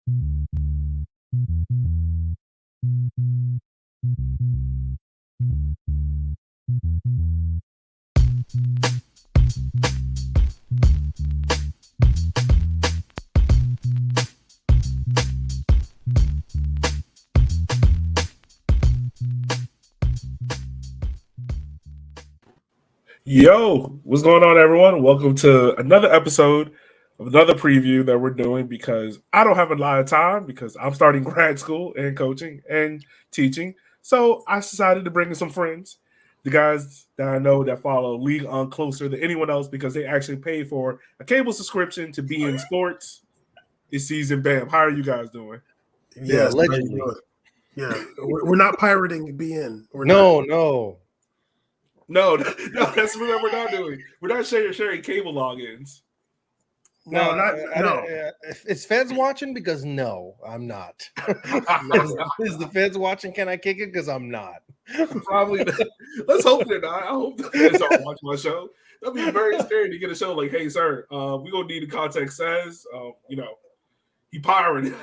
Yo, what's going on, everyone? Welcome to another episode of another preview that we're doing because I don't have a lot of time because I'm starting grad school and coaching and teaching. So I decided to bring in some friends, the guys that I know that follow League on closer than anyone else because they actually pay for a cable subscription to be in sports this season. Bam. How are you guys doing? Yes, allegedly. yeah. We're not pirating BN. No. No, no, that's what we're not doing. We're not sharing cable logins. No, Is Feds watching? Because no, I'm not. Is the Feds watching? Can I kick it? Because I'm not. Probably. Let's hope they're not. I hope the Feds aren't watching my show. That'd be very scary to get a show like, "Hey, sir, we gonna need the context says, he pirated."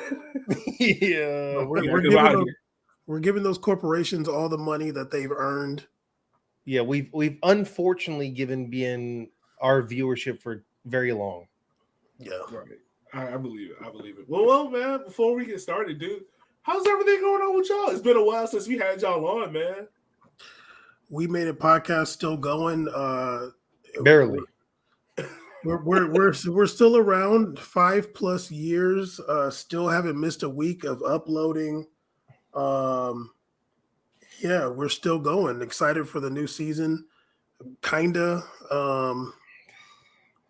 Yeah, we're giving those corporations all the money that they've earned. Yeah, we've unfortunately given BN our viewership for very long. Yeah, right. I believe it. Well, man. Before we get started, dude, how's everything going on with y'all? It's been a while since we had y'all on, man. We made a podcast still going. Barely. We're still around 5+ years. Still haven't missed a week of uploading. Yeah, we're still going. Excited for the new season. Kinda.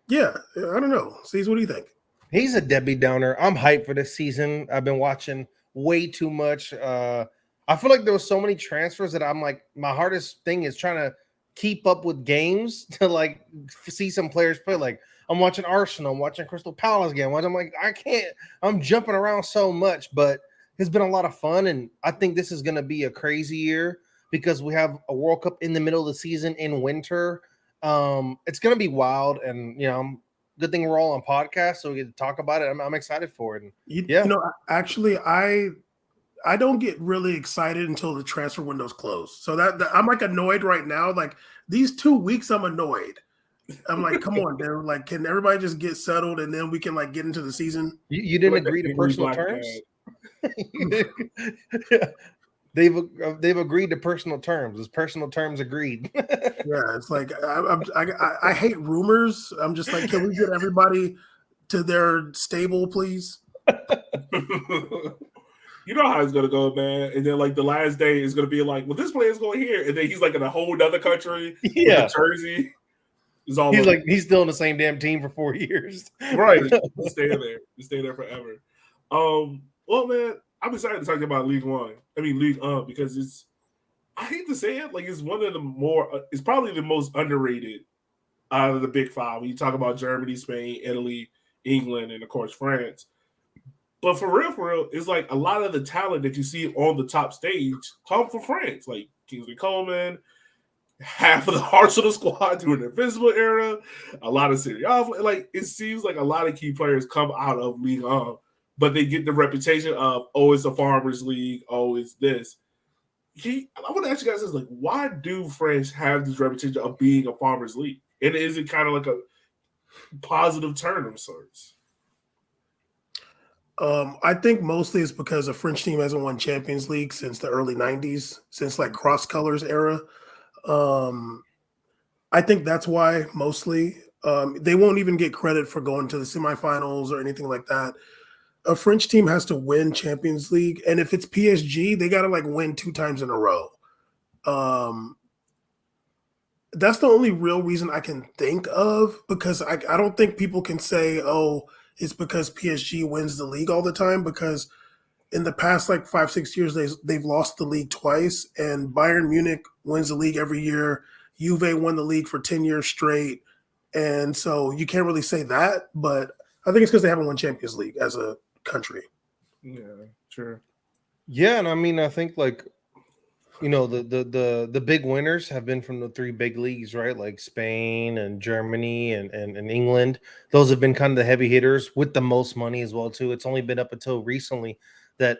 Yeah, I don't know. Cease, what do you think? He's a Debbie Downer. I'm hyped for this season. I've been watching way too much. I feel like there was so many transfers that I'm like, my hardest thing is trying to keep up with games to like see some players play. Like I'm watching Arsenal, I'm watching Crystal Palace game. I'm like, I can't. I'm jumping around so much, but it's been a lot of fun, and I think this is going to be a crazy year because we have a World Cup in the middle of the season in winter. It's going to be wild, and good thing we're all on podcast, so we get to talk about it. I'm excited for it. Actually, I don't get really excited until the transfer window's closed. So that I'm like annoyed right now. Like these 2 weeks, I'm annoyed. I'm like, come on, they're like, can everybody just get settled and then we can like get into the season? You didn't agree to personal terms. They've agreed to personal terms. It's personal terms agreed. Yeah, it's like I hate rumors. I'm just like, can we get everybody to their stable, please? You know how it's gonna go, man. And then like the last day is gonna be like, well, this player's going here, and then he's like in a whole other country with a jersey. He's like he's still in the same damn team for 4 years. Right. He's staying there. He's staying there forever. Well, man, I'm excited to talk about League because it's, I hate to say it, like it's one of the more, it's probably the most underrated out of the big five. When you talk about Germany, Spain, Italy, England, and of course France. But for real, it's like a lot of the talent that you see on the top stage come from France, like Kingsley Coleman, half of the Arsenal squad during the Invincible era, a lot of Serie A. Like it seems like a lot of key players come out of League One, but they get the reputation of, oh, it's a Farmers League, oh, it's this. I want to ask you guys this: like, why do France have this reputation of being a Farmers League? And is it kind of like a positive turn of sorts? I think mostly it's because the French team hasn't won Champions League since the early 90s, since like Cross Colors era. I think that's why mostly. They won't even get credit for going to the semifinals or anything like that. A French team has to win Champions League, and if it's PSG, they got to like win 2 times in a row. That's the only real reason I can think of, because I don't think people can say, oh, it's because PSG wins the league all the time, because in the past like 5-6 years they've lost the league twice, and Bayern Munich wins the league every year. Juve won the league for 10 years straight, and so you can't really say that, but I think it's because they haven't won Champions League as a country. Yeah, sure. Yeah, and I mean, I think like you know, the big winners have been from the three big leagues, right? Like Spain and Germany and England. Those have been kind of the heavy hitters with the most money as well too. It's only been up until recently that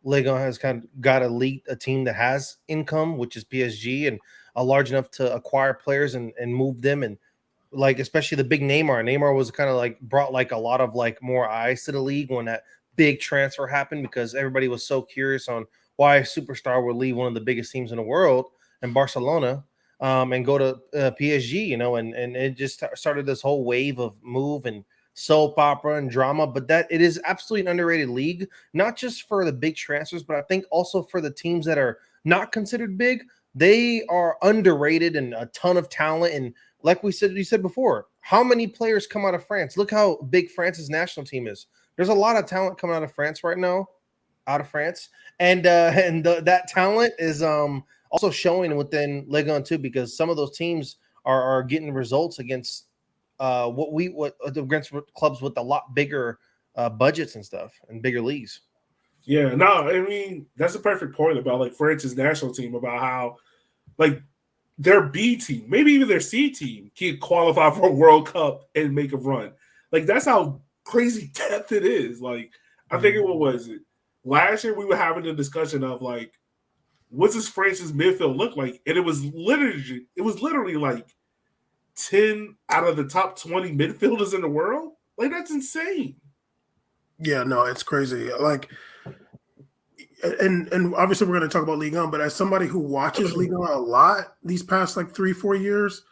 Ligue has kind of got a team that has income, which is PSG, and large enough to acquire players and move them, and like especially the big Neymar. Neymar was kind of like brought like a lot of like more eyes to the league when that big transfer happened, because everybody was so curious on why a superstar would leave one of the biggest teams in the world and Barcelona, and go to PSG, you know, and it just started this whole wave of move and soap opera and drama. But that it is absolutely an underrated league, not just for the big transfers, but I think also for the teams that are not considered big. They are underrated and a ton of talent. And like you said before, how many players come out of France? Look how big France's national team is. There's a lot of talent coming out of France right now, out of France, and that talent is also showing within Ligue 1 too, because some of those teams are getting results against what against clubs with a lot bigger budgets and stuff and bigger leagues. Yeah, no, I mean that's a perfect point about like France's national team, about how like their B team, maybe even their C team, can qualify for a World Cup and make a run. Like that's how crazy depth it is. Like I think what was it last year we were having a discussion of like, what does France's midfield look like? And it was literally like 10 out of the top 20 midfielders in the world. Like that's insane. Yeah, no, it's crazy. Like, and obviously we're going to talk about Ligue 1, but as somebody who watches Ligue 1 a lot these past like 3-4 years,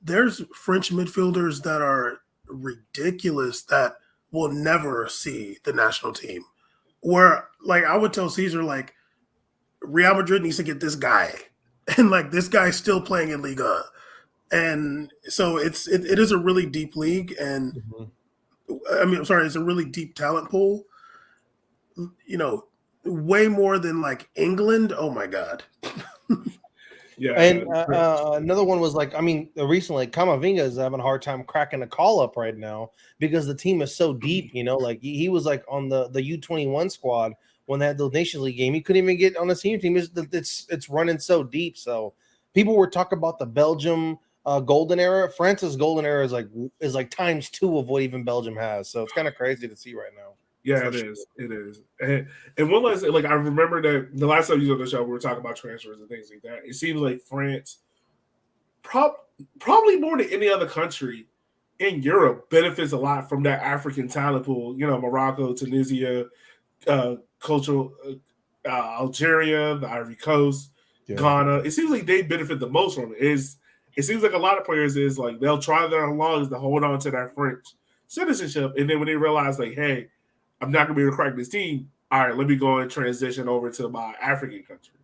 there's French midfielders that are ridiculous that will never see the national team. Where like I would tell Caesar, like Real Madrid needs to get this guy, and like this guy's still playing in Liga, and so it is a really deep league, and I mean, I'm sorry, it's a really deep talent pool. You know, way more than like England. Oh my god. Yeah. And another one was like, I mean, recently Kamavinga is having a hard time cracking a call up right now because the team is so deep. You know, like he was like on the U21 squad when they had the Nations League game. He couldn't even get on the senior team. It's running so deep. So people were talking about the Belgium golden era. France's golden era is like times 2 of what even Belgium has. So it's kind of crazy to see right now. Yeah, it is. It is. And one last, like, I remember that the last time you was on the show, we were talking about transfers and things like that. It seems like France, probably more than any other country in Europe, benefits a lot from that African talent pool. You know, Morocco, Tunisia, cultural, Algeria, the Ivory Coast, Ghana. It seems like they benefit the most from it. It seems like a lot of players is like they'll try their longest to hold on to that French citizenship, and then when they realize, like, hey, I'm not gonna be able to crack this team. All right, let me go and transition over to my African country.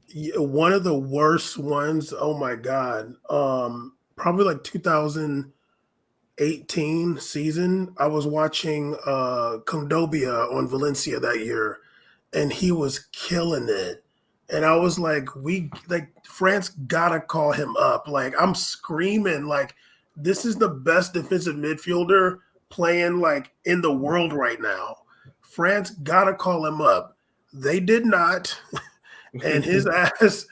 Yeah, one of the worst ones. Oh my god. Probably like 2018 season. I was watching Condobia on Valencia that year, and he was killing it. And I was like, France gotta call him up. Like I'm screaming, like this is the best defensive midfielder playing like in the world right now. France gotta call him up. They did not, and his ass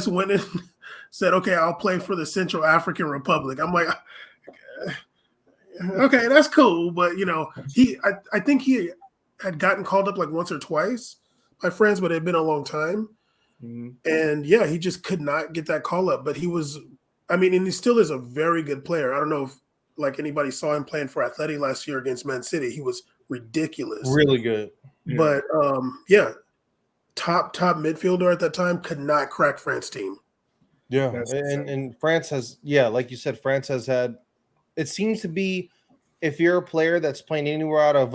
went and said, "Okay, I'll play for the Central African Republic." I'm like, okay, that's cool, but you know, I think he had gotten called up like once or twice by friends, but it had been a long time. Mm-hmm. And yeah, he just could not get that call up. But he was, I mean, and he still is a very good player. I don't know if like anybody saw him playing for Atleti last year against Man City. He was ridiculous. Really good. But yeah, top midfielder at that time, could not crack France team. Yeah. And France has, yeah, like you said, France has had, it seems to be, if you're a player that's playing anywhere out of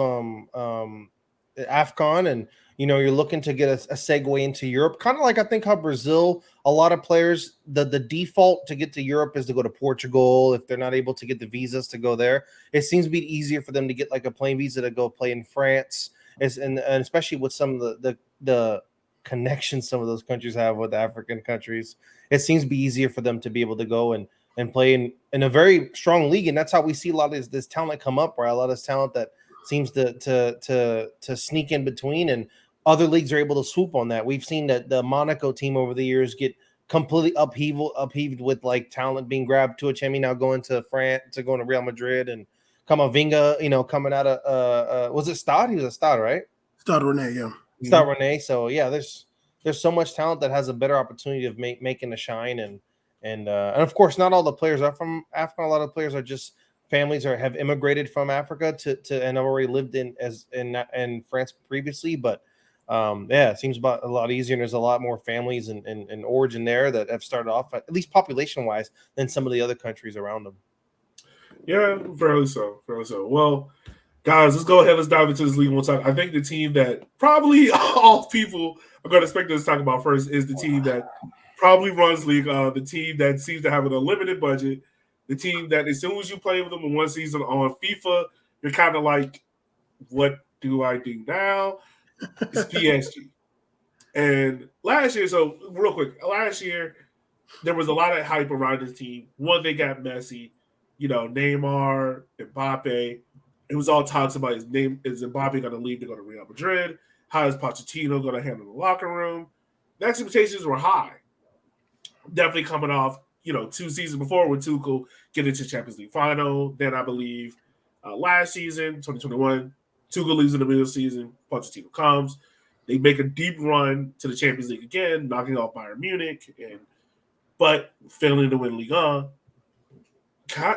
AFCON and you know you're looking to get a segue into Europe, kind of like I think how Brazil, a lot of players, the default to get to Europe is to go to Portugal if they're not able to get the visas to go there. It seems to be easier for them to get like a plane visa to go play in France, and especially with some of the connections some of those countries have with African countries. It seems to be easier for them to be able to go and play in a very strong league. And that's how we see a lot of this talent come up, right? A lot of this talent that seems to sneak in between. And other leagues are able to swoop on that. We've seen that the Monaco team over the years get completely upheaved with like talent being grabbed to a champion, now going to France, to going to Real Madrid, and Camavinga, coming out of was it Stade? He was a Stade, right? Stade Rennais, yeah. Stade Rennais. So yeah, there's so much talent that has a better opportunity of making a shine, and of course, not all the players are from Africa. A lot of players are just families or have immigrated from Africa to and have already lived in France previously, but. Yeah, it seems about a lot easier, and there's a lot more families and origin there that have started off, at least population wise, than some of the other countries around them. Yeah, fairly so. Well, guys, let's go ahead. Let's dive into this league one time. I think the team that probably all people are going to expect us to talk about first is the team that probably runs league. The team that seems to have an unlimited budget. The team that as soon as you play with them in one season on FIFA, you're kind of like, what do I do now? It's PSG. And last year, so real quick, last year there was a lot of hype around this team. One, they got Messi, Neymar, Mbappe. It was all talks about his name. Is Mbappe going to leave to go to Real Madrid? How is Pochettino going to handle the locker room? The expectations were high. Definitely coming off, 2 seasons before with Tuchel getting to Champions League final. Then I believe last season, 2021, Tuchel leaves in the middle of the season. Pochettino comes. They make a deep run to the Champions League again, knocking off Bayern Munich, but failing to win Ligue 1.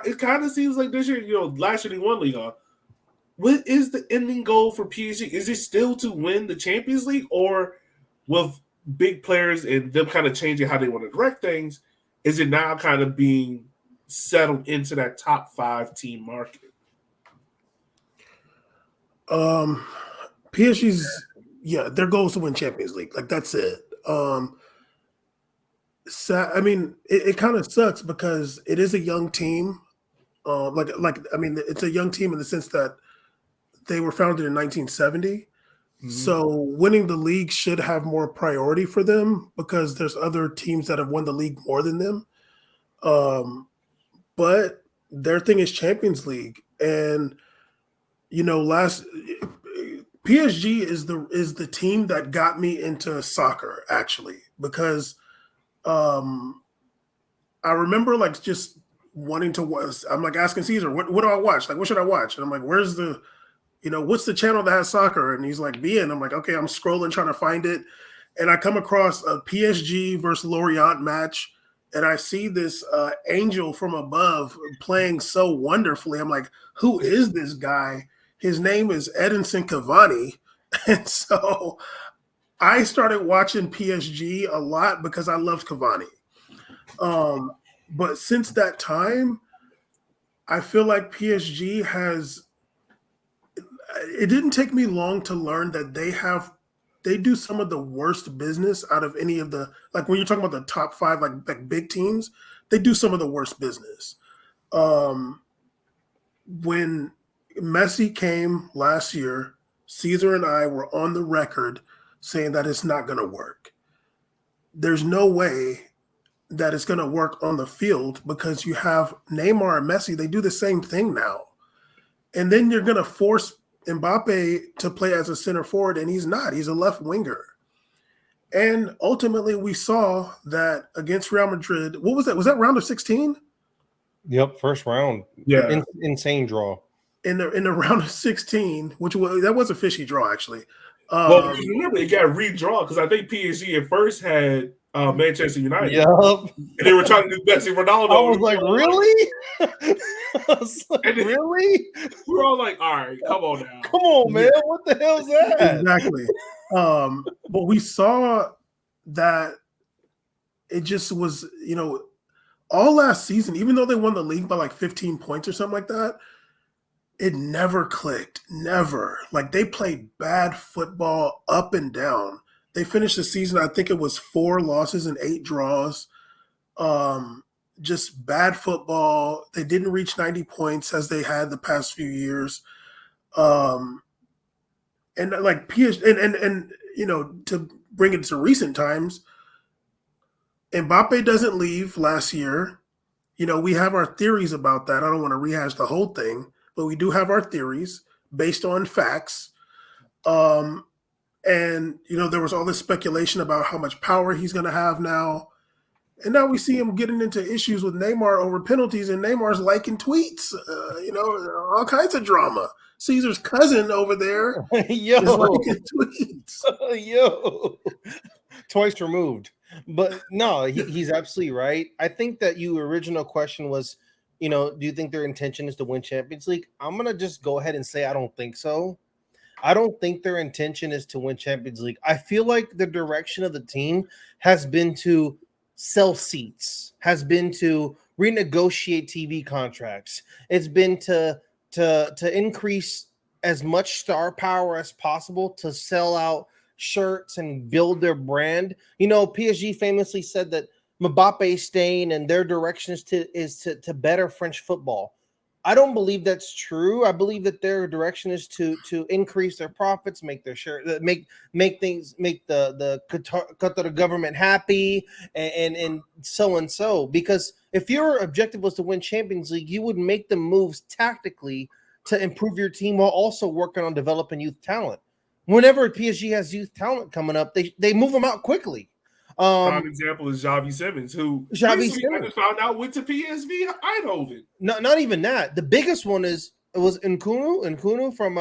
It kind of seems like this year, last year they won Ligue 1. What is the ending goal for PSG? Is it still to win the Champions League, or with big players and them kind of changing how they want to direct things, is it now kind of being settled into that top 5 team market? PSG's their goal is to win Champions League. Like that's it. I mean, it kind of sucks because it is a young team. It's a young team in the sense that they were founded in 1970. Mm-hmm. So winning the league should have more priority for them because there's other teams that have won the league more than them. But their thing is Champions League, and PSG is the team that got me into soccer actually, because I remember like just wanting to watch. I'm like asking Caesar, what do I watch? Like, what should I watch? And I'm like, where's the, what's the channel that has soccer? And he's like, BN. I'm like, okay, I'm scrolling trying to find it, and I come across a PSG versus Lorient match, and I see this angel from above playing so wonderfully. I'm like, who is this guy? His name is Edinson Cavani. And so I started watching PSG a lot because I loved Cavani. But since that time, I feel like PSG it didn't take me long to learn that they do some of the worst business out of any of the, like when you're talking about the top 5, like big teams, they do some of the worst business. When Messi came last year, Caesar and I were on the record saying that it's not going to work. There's no way that it's going to work on the field because you have Neymar and Messi. They do the same thing now. And then you're going to force Mbappe to play as a center forward, and he's not. He's a left winger. And ultimately, we saw that against Real Madrid. What was that? Was that round of 16? Yep, first round. Yeah, insane draw. In the round of 16, that was a fishy draw actually. Well, remember it got redrawn because I think PSG at first had Manchester United. Yep. And they were trying to do Messi Ronaldo. I was like, really? Really? We were all like, all right, come on now. Come on, man. What the hell is that? Exactly. But we saw that it just was, all last season, even though they won the league by like 15 points or something like that, it never clicked. Never. Like they played bad football up and down. They finished the season, I think it was 4 losses and 8 draws. Just bad football. They didn't reach 90 points as they had the past few years. And like PSG, and to bring it to recent times, Mbappe doesn't leave last year. We have our theories about that. I don't want to rehash the whole thing, but we do have our theories based on facts. And, there was all this speculation about how much power he's going to have now. And now we see him getting into issues with Neymar over penalties, and Neymar's liking tweets, all kinds of drama. Caesar's cousin over there is liking tweets. Yo, twice removed. But no, he's absolutely right. I think that your original question was, do you think their intention is to win Champions League? I'm going to just go ahead and say I don't think so. I don't think their intention is to win Champions League. I feel like the direction of the team has been to sell seats, has been to renegotiate TV contracts. It's been to increase as much star power as possible to sell out shirts and build their brand. PSG famously said that Mbappe staying and their direction is to better French football. I don't believe that's true. I believe that their direction is to increase their profits, make their share, make the Qatar government happy, and so. Because if your objective was to win Champions League, you would make the moves tactically to improve your team while also working on developing youth talent. Whenever PSG has youth talent coming up, they move them out quickly. Prime example is Xavi Simons, who recently I just found out went to PSV Eindhoven. Not even that. The biggest one was Nkunu from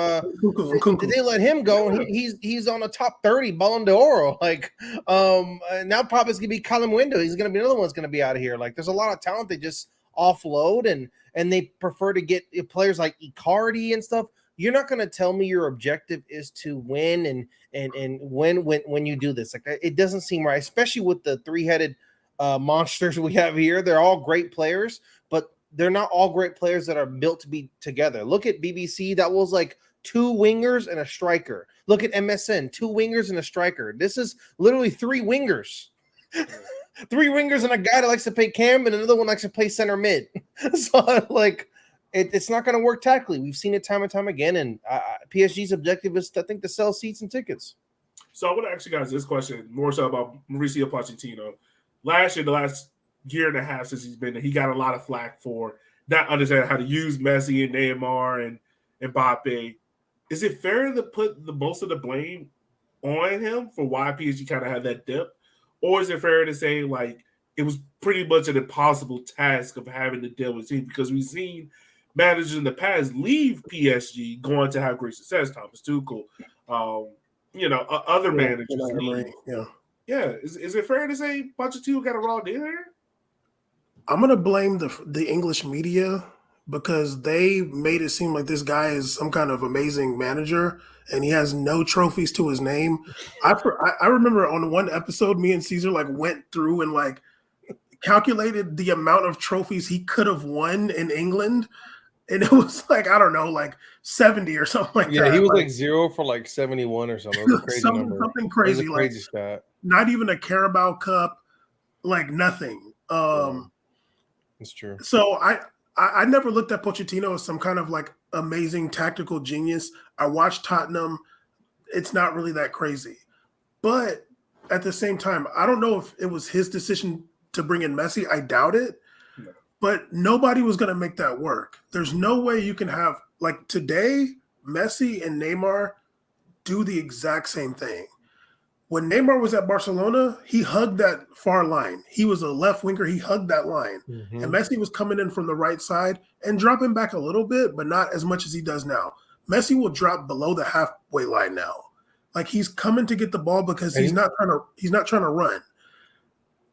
Did they let him go? Yeah. He's on a top 30 Ballon d'Or. Like now probably it's gonna be Colin Window. He's gonna be another one's gonna be out of here. Like there's a lot of talent they just offload and they prefer to get players like Icardi and stuff. You're not going to tell me your objective is to win and when you do this. Like it doesn't seem right, especially with the three-headed monsters we have here. They're all great players, but they're not all great players that are built to be together. Look at BBC. That was like 2 wingers and a striker. Look at MSN, 2 wingers and a striker. This is literally 3 wingers. 3 wingers and a guy that likes to play cam and another one likes to play center mid. So like it's not going to work tactically. We've seen it time and time again, and PSG's objective is, I think, to sell seats and tickets. So I want to ask you guys this question, more so about Mauricio Pochettino. Last year, the last year and a half since he's been there, he got a lot of flack for not understanding how to use Messi and Neymar and Mbappe. Is it fair to put most of the blame on him for why PSG kind of had that dip? Or is it fair to say, like, it was pretty much an impossible task of having to deal with team? Because we've seen managers in the past leave PSG going to have great success. Thomas Tuchel, other managers leave. Yeah. Is it fair to say Pochettino got a raw deal here? I'm gonna blame the English media because they made it seem like this guy is some kind of amazing manager and he has no trophies to his name. I remember on one episode, me and Caesar went through and calculated the amount of trophies he could have won in England. And it was I don't know, 70 or something like that. Yeah, he was 0 for 71 or something. It was a crazy number. Something crazy. It was a crazy stat. Not even a Carabao Cup, nothing. It's true. So I never looked at Pochettino as some kind of amazing tactical genius. I watched Tottenham. It's not really that crazy. But at the same time, I don't know if it was his decision to bring in Messi. I doubt it. But nobody was going to make that work. There's no way you can have, today, Messi and Neymar do the exact same thing. When Neymar was at Barcelona, he hugged that far line. He was a left winger. He hugged that line. Mm-hmm. And Messi was coming in from the right side and dropping back a little bit, but not as much as he does now. Messi will drop below the halfway line now. He's coming to get the ball because he's not trying to run.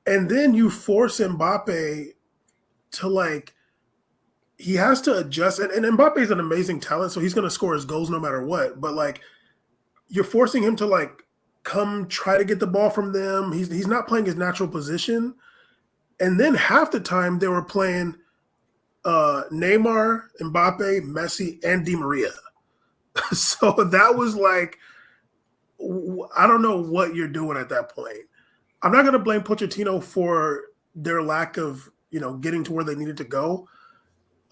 And then you force Mbappe to he has to adjust, and Mbappe is an amazing talent, so he's going to score his goals no matter what. But you're forcing him to come try to get the ball from them. He's not playing his natural position. And then half the time they were playing Neymar, Mbappe, Messi, and Di Maria. So that was I don't know what you're doing at that point. I'm not going to blame Pochettino for their lack of getting to where they needed to go.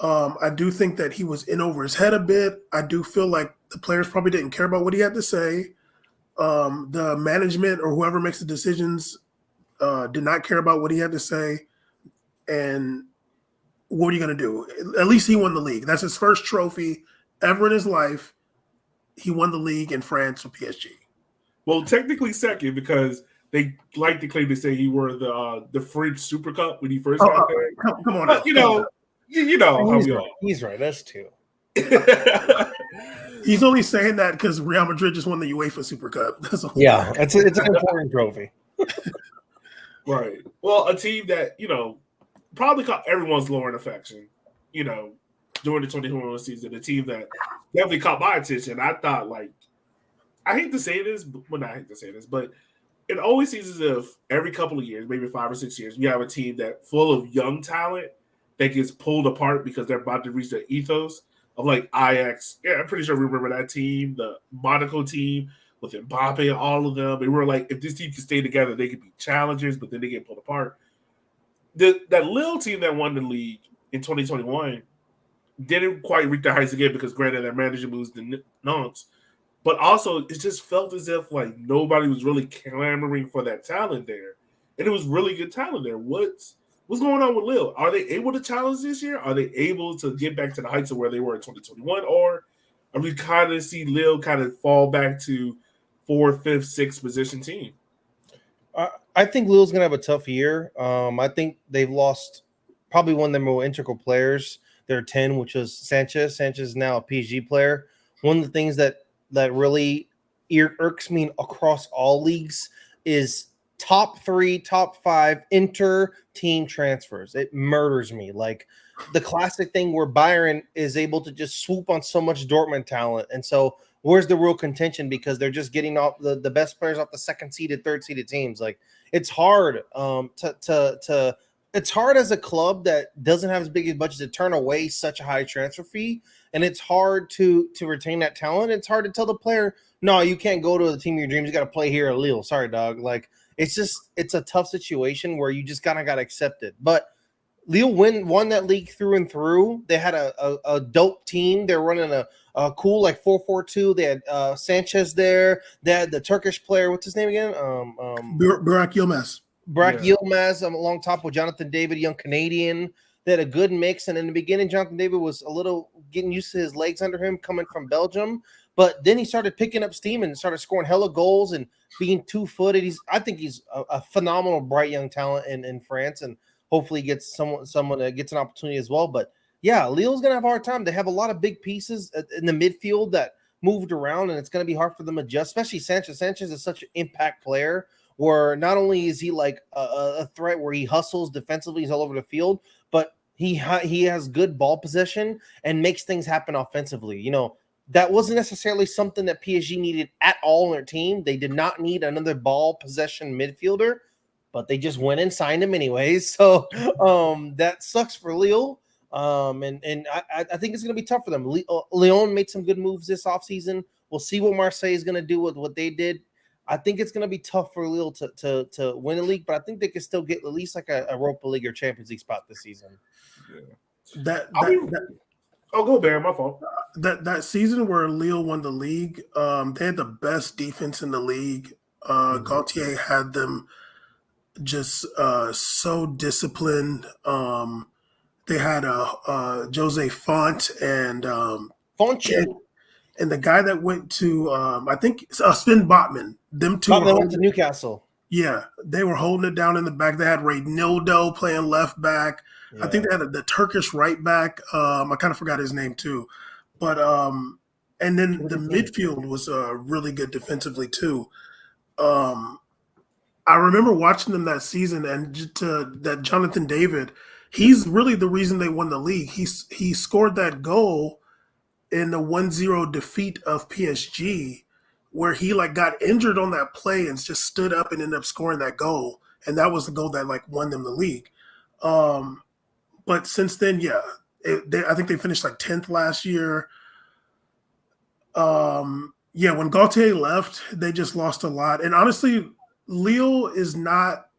I do think that he was in over his head a bit. I do feel like the players probably didn't care about what he had to say. The management or whoever makes the decisions did not care about what he had to say. And what are you going to do? At least he won the league. That's his first trophy ever in his life. He won the league in France with PSG. Well, technically second because they like to claim to say he won the French Super Cup when he first got there. Come on, But now, come on now. you know how we right. all. He's right. That's two. He's only saying that because Real Madrid just won the UEFA Super Cup. That's all. Yeah, it's an important trophy. Right. Well, a team that probably caught everyone's lowering affection. During the 2021 season, a team that definitely caught my attention. I thought, I hate to say this, not hate to say this, but it always seems as if every couple of years, maybe 5 or 6 years, we have a team that full of young talent that gets pulled apart because they're about to reach their ethos of Ajax. Yeah, I'm pretty sure we remember that team, the Monaco team with Mbappe and all of them. They were like, if this team could stay together, they could be challengers, but then they get pulled apart. That little team that won the league in 2021 didn't quite reach their heights again because, granted, their manager moves to Nantes. But also, it just felt as if nobody was really clamoring for that talent there, and it was really good talent there. What's going on with Lille? Are they able to challenge this year? Are they able to get back to the heights of where they were in 2021, or are we kind of see Lille kind of fall back to 4th, 5th, 6th position team? I think Lille's gonna have a tough year. I think they've lost probably one of their more integral players. They're 10, which was Sanchez. Sanchez is now a PSG player. One of the things that really irks me across all leagues is top 3, top 5 inter-team transfers. It murders me. Like the classic thing where Bayern is able to just swoop on so much Dortmund talent. And so where's the real contention? Because they're just getting off the best players off the 2nd-seeded, 3rd-seeded teams. Like it's hard it's hard as a club that doesn't have as big a budget to turn away such a high transfer fee, and it's hard to retain that talent. It's hard to tell the player, no, you can't go to the team of your dreams. You got to play here at Lille. Sorry, dog. Like it's a tough situation where you just kind of got to accept it. But Lille won that league through and through. They had a dope team. They're running a cool 4-4-2. They had Sanchez there. They had the Turkish player. What's his name again? Burak Yilmaz. Yilmaz along top with Jonathan David, young Canadian. They had a good mix. And in the beginning, Jonathan David was a little getting used to his legs under him coming from Belgium. But then he started picking up steam and started scoring hella goals and being 2-footed. I think he's a phenomenal, bright young talent in France, and hopefully gets someone that gets an opportunity as well. But yeah, Lille's gonna have a hard time. They have a lot of big pieces in the midfield that moved around, and it's gonna be hard for them to adjust. Especially Sanchez. Sanchez is such an impact player, where not only is he like a threat where he hustles defensively, he's all over the field, but he has good ball possession and makes things happen offensively. That wasn't necessarily something that PSG needed at all in their team. They did not need another ball possession midfielder, but they just went and signed him anyways. So that sucks for Lille. And I think it's going to be tough for them. Lyon made some good moves this offseason. We'll see what Marseille is going to do with what they did. I think it's going to be tough for Lille to win a league, but I think they can still get at least like a Europa League or Champions League spot this season. Yeah. Go Bear, my fault. That season where Lille won the league, they had the best defense in the league. Gaultier had them just so disciplined. They had Jose Font and and the guy that went to I think Sven Botman. Them two went to Newcastle. Yeah, they were holding it down in the back. They had Reynaldo playing left back. Yeah. I think they had the Turkish right back. I kind of forgot his name too. But and then the midfield was really good defensively too. I remember watching them that season, and that Jonathan David, he's really the reason they won the league. He scored that goal in the 1-0 defeat of PSG, where he got injured on that play and just stood up and ended up scoring that goal. And that was the goal that won them the league. But since then, yeah, I think they finished 10th last year. Yeah, when Gaultier left, they just lost a lot. And honestly, Lille is not,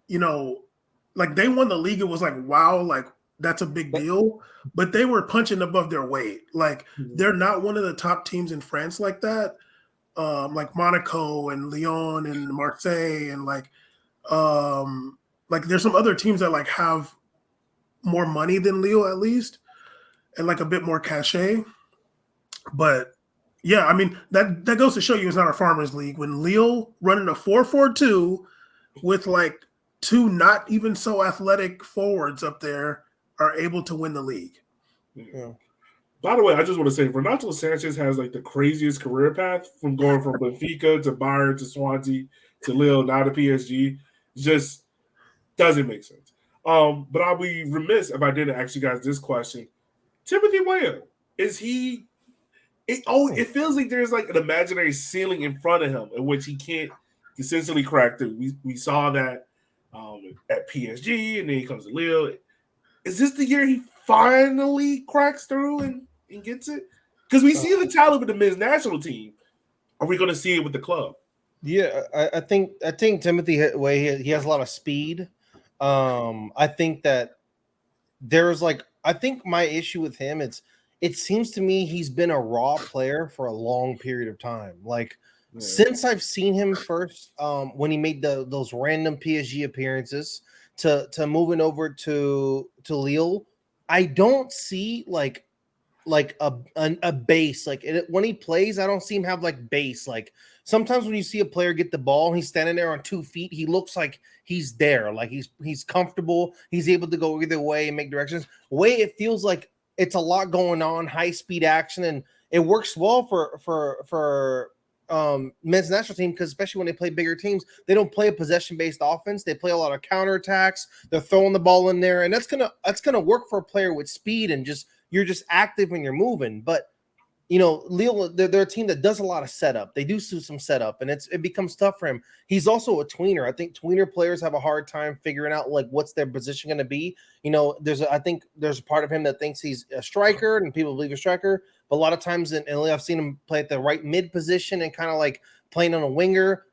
they won the league. It was wow, that's a big deal. But they were punching above their weight. They're not one of the top teams in France like that. Like Monaco and Lyon and Marseille and there's some other teams that have more money than Lille at least, and a bit more cachet. But Yeah, I mean that goes to show you it's not a farmers league. When Lille running a 4-4-2 with like two not even so athletic forwards up there are able to win the league. Yeah. By the way, I just want to say Renato Sanchez has like the craziest career path from going from Benfica to Bayern to Swansea to Lille now to PSG. Just doesn't make sense. But I'll be remiss if I didn't ask you guys this question. Timothy Weah, is he it feels like there's like an imaginary ceiling in front of him in which he can't consistently crack through. We saw that at PSG, and then he comes to Lille. Is this the year he finally cracks through and gets it? Because we see the talent with the men's national team. Are we going to see it with the club? Yeah, I think Timothy Way he has a lot of speed. I think that there's like I think my issue with him it seems to me he's been a raw player for a long period of time. Like since I've seen him first, when he made those random PSG appearances to moving over to Lille, I don't see like a base like when he plays. I don't see him have like base. Like sometimes when you see a player get the ball and he's standing there on 2 feet, he looks like he's there, like he's comfortable, he's able to go either way and make directions. Way it feels like it's a lot going on, high speed action, and it works well for men's national team, because especially when they play bigger teams, they don't play a possession based offense. They play a lot of counterattacks. They're throwing the ball in there, and that's gonna work for a player with speed and just you're just active and you're moving. But Lille, they're a team that does a lot of setup. They do some setup, and it becomes tough for him. He's also a tweener. I think tweener players have a hard time figuring out like what's their position going to be. I think there's a part of him that thinks he's a striker, and people believe a striker. But a lot of times, and I've seen him play at the right mid position and kind of like playing on a winger.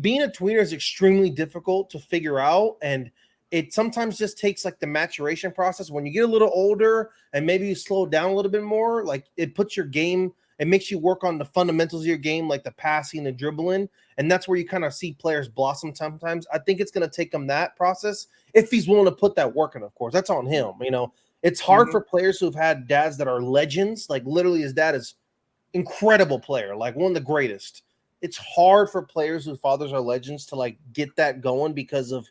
Being a tweener is extremely difficult to figure out, and it sometimes just takes like the maturation process. When you get a little older and maybe you slow down a little bit more, like it puts your game, it makes you work on the fundamentals of your game, like the passing, the dribbling. And that's where you kind of see players blossom sometimes. I think it's going to take him that process if he's willing to put that work in, of course. That's on him. It's hard for players who've had dads that are legends. Like literally his dad is incredible player, like one of the greatest. It's hard for players whose fathers are legends to like get that going because of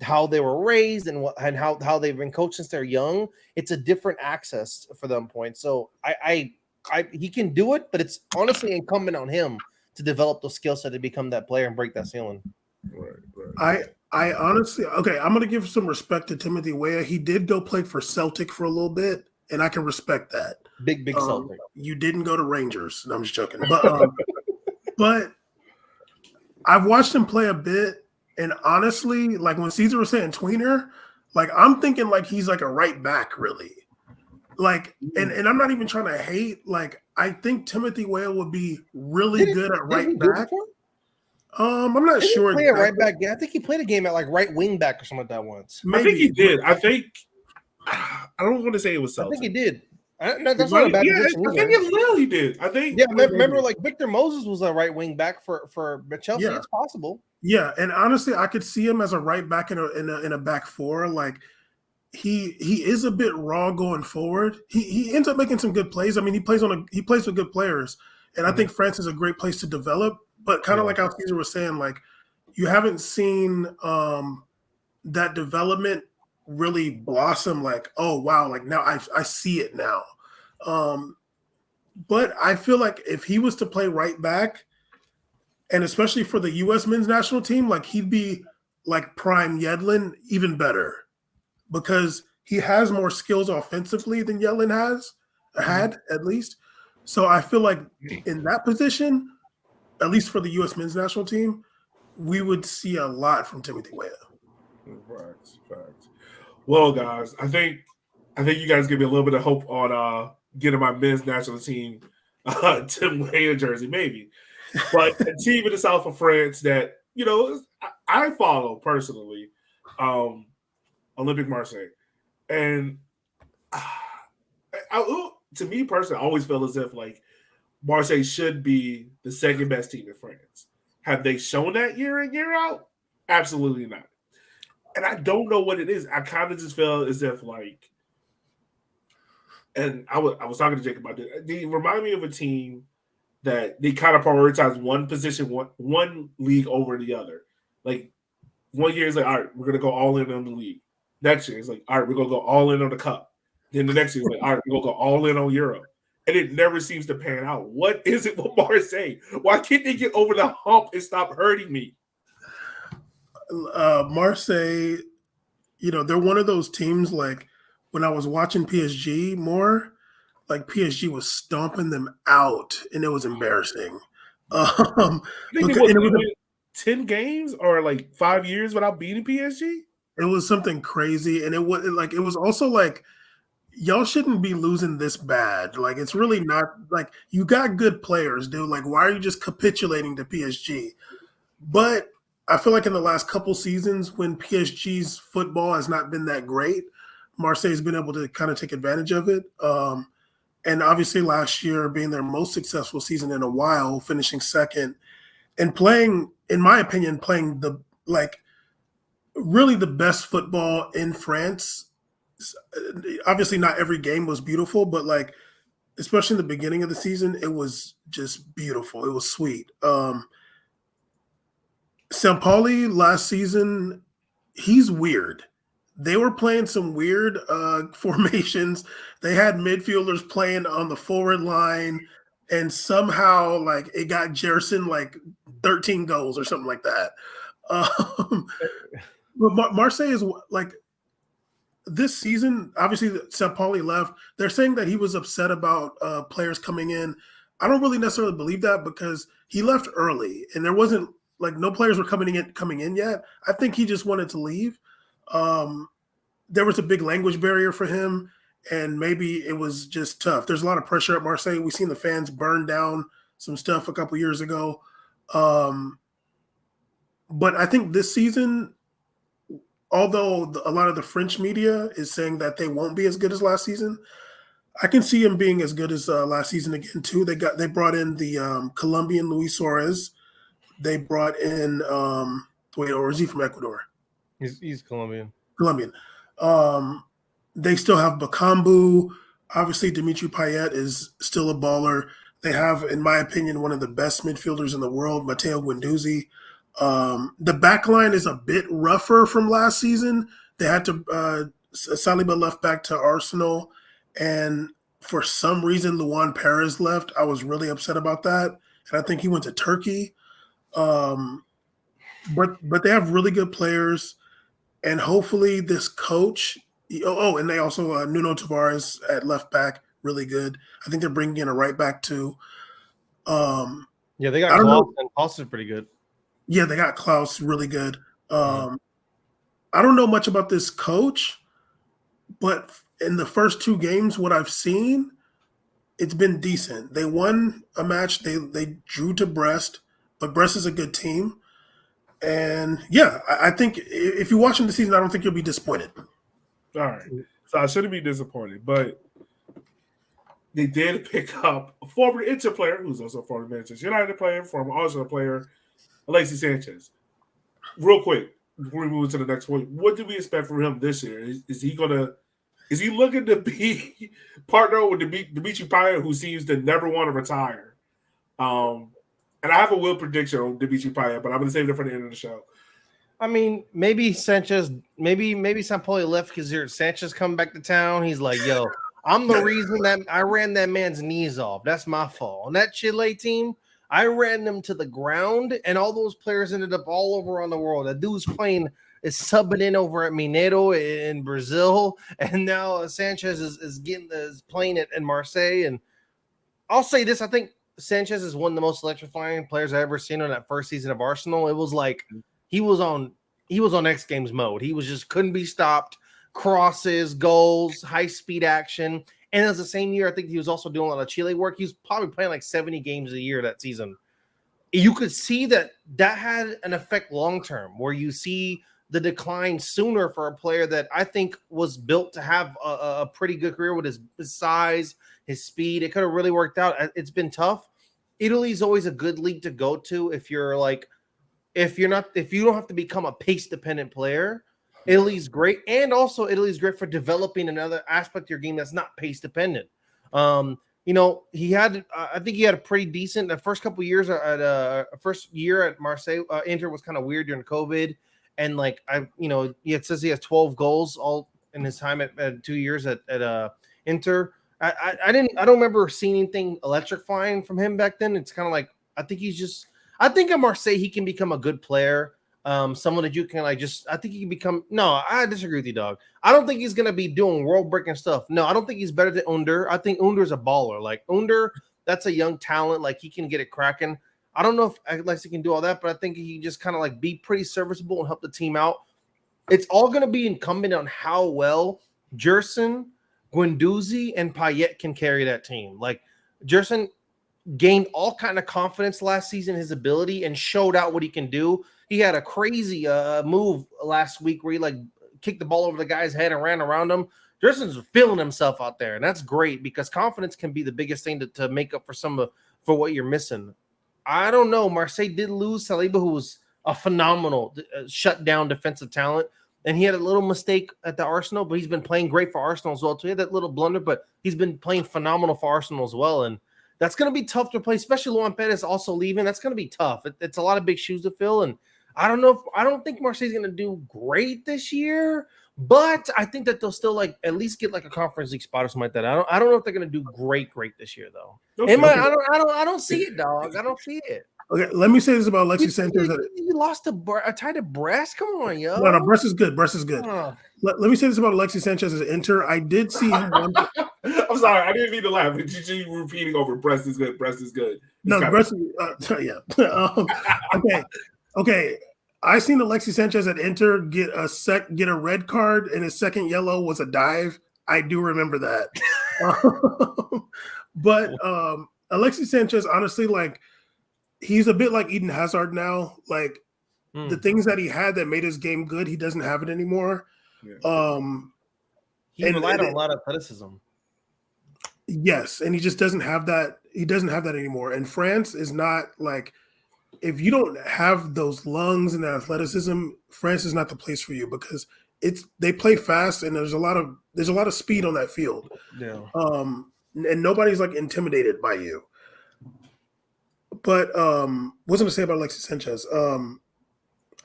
how they were raised and how they've been coached since they're young. It's a different access for them point. So I he can do it, but it's honestly incumbent on him to develop the skill set to become that player and break that ceiling. Right. I honestly, okay, I'm gonna give some respect to Timothy Weah. He did go play for Celtic for a little bit, and I can respect that. Big Celtic. You didn't go to Rangers. No, I'm just joking. But I've watched him play a bit. And honestly, like when Caesar was saying tweener, like I'm thinking like he's like a right back, really. Like, and I'm not even trying to hate. Like, I think Timothy Weah would be really good at right back. I'm not sure. Play a right back. Yeah, I think he played a game at like right wing back or something like that once. Maybe. I think he did. I don't want to say it was Celtic. I think he did. That's not a bad position. I think it's Lille he did. I think. Yeah, remember like Victor Moses was a right wing back for Chelsea. Yeah. It's possible. Yeah, and honestly, I could see him as a right back in a back four. Like he is a bit raw going forward. He ends up making some good plays. I mean, he plays with good players, and I think France is a great place to develop. But kind of like how Caesar was saying, like you haven't seen that development really blossom. Like, oh wow, like now I see it now. But I feel like if he was to play right back, and especially for the U.S. men's national team, like he'd be like prime Yedlin, even better, because he has more skills offensively than Yedlin had at least. So I feel like in that position, at least for the U.S. men's national team, we would see a lot from Timothy Weah. Facts. Well, guys, I think you guys give me a little bit of hope on getting my men's national team Tim Weah jersey, maybe. But a team in the south of France that, I follow personally, Olympique Marseille. And to me personally, I always feel as if like Marseille should be the second best team in France. Have they shown that year in, year out? Absolutely not. And I don't know what it is. I kind of just feel as if like, and I was talking to Jake about this. They remind me of a team that they kind of prioritize one position, one league over the other. Like 1 year is like, all right, we're gonna go all in on the league. Next year it's like, all right, we're gonna go all in on the cup. Then the next year is like, all right, we're gonna go all in on Europe. And it never seems to pan out. What is it with Marseille? Why can't they get over the hump and stop hurting me? Marseille, they're one of those teams. Like when I was watching PSG more, like PSG was stomping them out, and it was embarrassing. I think Because, and they went 10 games or like 5 years without beating PSG. it was something crazy, and it was also like y'all shouldn't be losing this bad. Like it's really not like you got good players, dude. Like why are you just capitulating to PSG? But I feel like in the last couple seasons, when PSG's football has not been that great, Marseille's been able to kind of take advantage of it. And obviously, last year being their most successful season in a while, finishing second and playing, in my opinion, playing really the best football in France. Obviously, not every game was beautiful, but like especially in the beginning of the season, it was just beautiful. It was sweet. St. Pauli last season, he's weird. They were playing some weird formations. They had midfielders playing on the forward line, and somehow like it got Jerson like 13 goals or something like that. But Marseille is like this season. Obviously, St. Pauli left. They're saying that he was upset about players coming in. I don't really necessarily believe that because he left early, and there wasn't like no players were coming in yet. I think he just wanted to leave. There was a big language barrier for him, and maybe it was just tough. There's a lot of pressure at Marseille. We've seen the fans burn down some stuff a couple years ago. But I think this season, although a lot of the French media is saying that they won't be as good as last season, I can see him being as good as last season again too. They brought in the Colombian Luis Suarez. They brought in or is he from Ecuador? He's Colombian. Colombian. They still have Bakambu. Obviously, Dimitri Payet is still a baller. They have, in my opinion, one of the best midfielders in the world, Matteo Guendouzi. The back line is a bit rougher from last season. They had to Saliba left back to Arsenal, and for some reason, Luan Perez left. I was really upset about that, and I think he went to Turkey. But they have really good players, and hopefully this coach. And they also Nuno Tavares at left back, really good. I think they're bringing in a right back too. Yeah, they got Klaus, and Klaus is pretty good. Yeah, they got Klaus, really good. I don't know much about this coach, but in the first 2 games, what I've seen, it's been decent. They won a match. They drew to Brest, but Brest is a good team. And yeah, I think if you're watching the season, I don't think you'll be disappointed. All right. So I shouldn't be disappointed, but they did pick up a former Inter player who's also a former Manchester United player, former Arsenal player, Alexis Sanchez. Real quick, before we move to the next point, what do we expect from him this year? Is he looking to be partner with Dimitri Payet, who seems to never want to retire? And I have a wild prediction on Dimitri Payet, but I'm going to save it for the end of the show. I mean, maybe Sanchez, maybe St. Pauli left because Sanchez coming back to town. He's like, yo, I'm the reason that I ran that man's knees off. That's my fault. On that Chile team, I ran them to the ground, and all those players ended up all over on the world. That dude's playing is subbing in over at Mineiro in Brazil, and now Sanchez is playing it in Marseille. And I'll say this: I think Sanchez is one of the most electrifying players I've ever seen on that first season of Arsenal. It was like he was on X Games mode. He was just couldn't be stopped. Crosses, goals, high speed action. And it was the same year, I think he was also doing a lot of Chile work. He was probably playing like 70 games a year that season. You could see that had an effect long term, where you see the decline sooner for a player that I think was built to have a pretty good career with his size, his speed. It could have really worked out. It's been tough. Italy's always a good league to go to if you don't have to become a pace dependent player. Italy's great, and also Italy's great for developing another aspect of your game that's not pace dependent. he had, I think he had a pretty decent, the first couple years first year at Marseille, Inter was kind of weird during COVID. And it says he has 12 goals all in his time at 2 years at Inter. I don't remember seeing anything electrifying from him back then. It's kind of like, I think at Marseille, he can become a good player. Someone that you can I think he can become. No, I disagree with you, dog. I don't think he's gonna be doing world breaking stuff. No, I don't think he's better than Under. I think Under is a baller. Like Under, that's a young talent. Like he can get it cracking. I don't know if Alexi can do all that, but I think he can just kind of like be pretty serviceable and help the team out. It's all gonna be incumbent on how well Jerson, Guendouzi, and Payet can carry that team. Like Jerson gained all kind of confidence last season, his ability, and showed out what he can do. He had a crazy move last week where he like kicked the ball over the guy's head and ran around him. Jerson's feeling himself out there, and that's great because confidence can be the biggest thing to make up for what you're missing. I don't know. Marseille did lose Saliba, who was a phenomenal shutdown defensive talent, and he had a little mistake at the Arsenal, but he's been playing great for Arsenal as well too. He had that little blunder, but he's been playing phenomenal for Arsenal as well, and that's going to be tough to play, especially Luan Perez also leaving. That's going to be tough. It's a lot of big shoes to fill, and I don't think Marseille's going to do great this year, but I think that they'll still at least get like a Conference League spot or something like that. I don't know if they're going to do great this year though. Okay. I don't see it, dog. I don't see it. Okay, let me say this about Alexis Sanchez. You lost a tied to Brest. Come on, yo. No, Brest is good. Brest is good. Let me say this about Alexis Sanchez as Inter. I did see him. I'm sorry, I didn't mean to laugh. You repeating over Brest is good. Brest is good. Brest. Yeah. Okay. I seen Alexis Sanchez at Inter get a red card, and his second yellow was a dive. I do remember that. But Alexis Sanchez, honestly, he's a bit like Eden Hazard now. The things that he had that made his game good, he doesn't have it anymore. Yeah. He relied on a lot of athleticism. Yes, and he just doesn't have that. He doesn't have that anymore. And France is not if you don't have those lungs and that athleticism, France is not the place for you because they play fast and there's a lot of speed on that field. Yeah. And nobody's intimidated by you. But what was I going to say about Alexis Sanchez?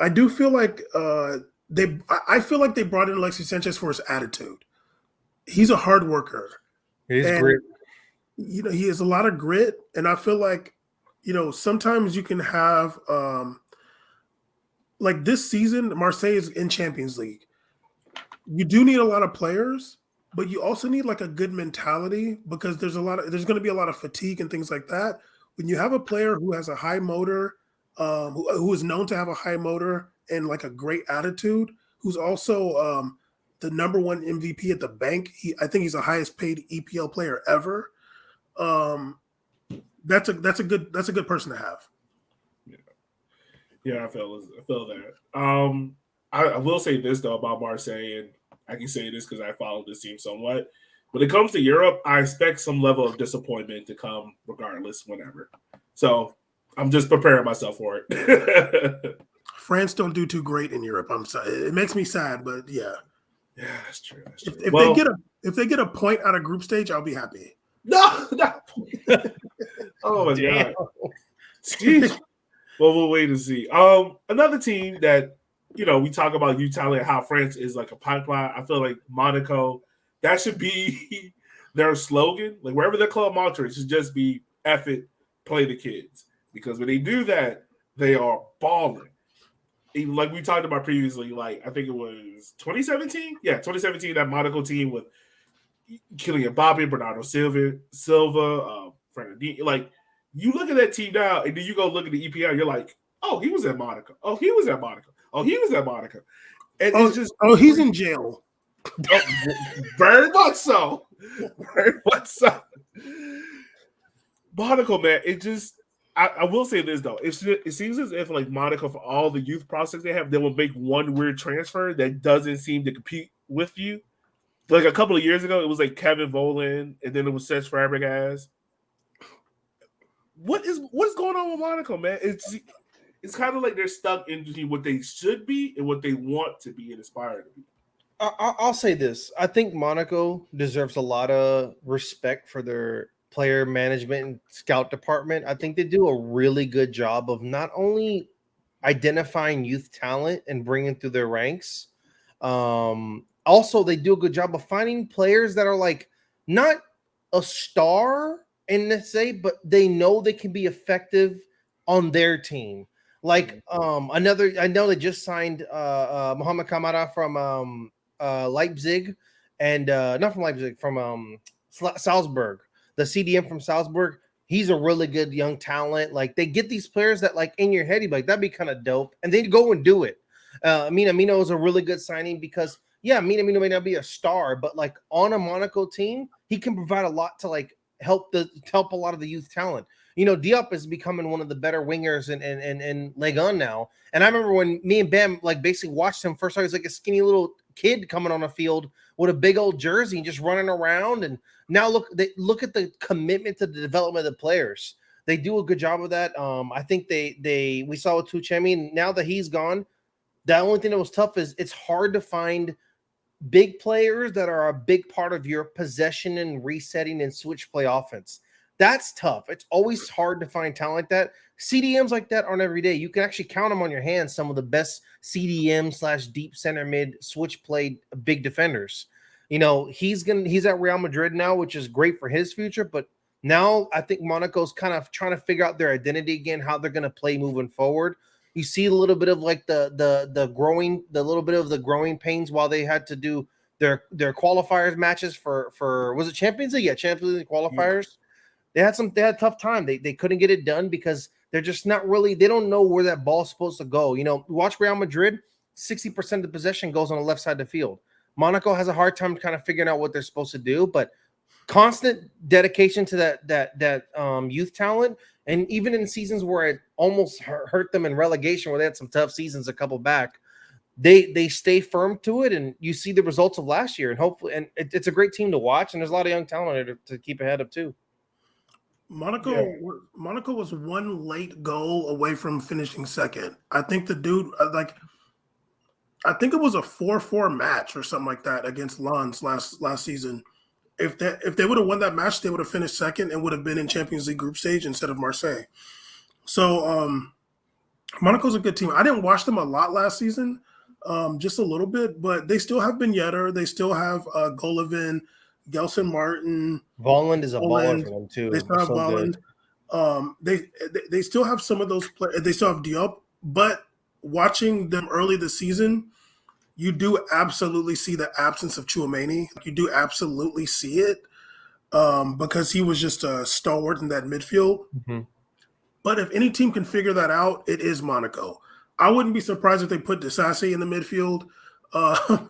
I do feel I feel like they brought in Alexis Sanchez for his attitude. He's a hard worker. He's grit. He has a lot of grit, and I feel like sometimes you can have this season, Marseille is in Champions League. You do need a lot of players, but you also need a good mentality because there's going to be a lot of fatigue and things like that. When you have a player who has a high motor, who is known to have a high motor and a great attitude, who's also the number one MVP at the bank. I think he's the highest paid EPL player ever. That's a good person to have. Yeah, I feel that. I will say this though about Marseille, and I can say this because I follow this team somewhat. When it comes to Europe, I expect some level of disappointment to come regardless, whenever. So I'm just preparing myself for it. France don't do too great in Europe. I'm sorry. It makes me sad, but yeah. Yeah, that's true. If they get a point out of group stage, I'll be happy. No. Oh my God. Jeez. Well, we'll wait and see. Another team that we talk about talent, how France is like a pipeline. I feel like Monaco, that should be their slogan. Wherever their club mantra, it should just be "F it, play the kids." Because when they do that, they are balling. Even like we talked about previously, I think it was 2017. Yeah, 2017, that Monaco team with Kylian Mbappe, Bernardo Silva, Fernandinho. You look at that team now, and then you go look at the EPL, you're like, oh, he was at Monaco. Oh, he was at Monaco. Oh, he was at Monaco. And it's just he's in jail. Very much so. Very much so. Monaco, man, I will say this though. It seems as if Monaco, for all the youth prospects they have, they will make one weird transfer that doesn't seem to compete with you. A couple of years ago, it was Kevin Volin, and then it was Cesc Fabregas. What is going on with Monaco, man? It's kind of they're stuck in between what they should be and what they want to be and aspire to be. I'll say this. I think Monaco deserves a lot of respect for their player management and scout department, I think they do a really good job of not only identifying youth talent and bringing through their ranks. Also, they do a good job of finding players that are like not a star in this say, but they know they can be effective on their team. Like another, I know they just signed Mohamed Kamara from Leipzig, and not from Leipzig, from Salzburg, the CDM from Salzburg. He's a really good young talent. Like they get these players that like in your head, you'd be like, that'd be kind of dope. And they go and do it. Minamino is a really good signing because Minamino may not be a star, but like on a Monaco team, he can provide a lot to like help a lot of the youth talent. Diop is becoming one of the better wingers in Ligue 1 now. And I remember when me and Bam like basically watched him first time, he was like a skinny little kid coming on a field with a big old jersey and just running around. And now look at the commitment to the development of the players. They do a good job of that. I think we saw with Tuchemi. Now that he's gone, the only thing that was tough is it's hard to find big players that are a big part of your possession and resetting and switch play offense. That's tough. It's always hard to find talent like that. CDMs like that aren't every day. You can actually count them on your hands. Some of the best CDM / deep center mid switch play big defenders. He's at Real Madrid now, which is great for his future. But now I think Monaco's kind of trying to figure out their identity again, how they're going to play moving forward. You see a little bit of like the growing pains while they had to do their qualifiers matches for was it Champions League? Yeah, Champions League qualifiers. Yeah. They had a tough time. They couldn't get it done because they're just not really, they don't know where that ball's supposed to go. Watch Real Madrid, 60% of the possession goes on the left side of the field. Monaco has a hard time kind of figuring out what they're supposed to do, but constant dedication to that youth talent. And even in seasons where it almost hurt them in relegation, where they had some tough seasons a couple back, they stay firm to it, and you see the results of last year. And hopefully, and it's a great team to watch, and there's a lot of young talent there to keep ahead of too. Monaco was one late goal away from finishing second. I think the dude, I think it was a 4-4 match or something like that against Lens last season. If they would have won that match, they would have finished second and would have been in Champions League group stage instead of Marseille. So Monaco's a good team. I didn't watch them a lot last season, just a little bit, but they still have Ben Yedder. They still have Golovin, Gelson Martin. Volland is a baller for them too. They still have Volland. They still have some of those players. They still have Diop, but watching them early this season, you do absolutely see the absence of Tchouaméni. You do absolutely see it because he was just a stalwart in that midfield. Mm-hmm. But if any team can figure that out, it is Monaco. I wouldn't be surprised if they put Disasi in the midfield. I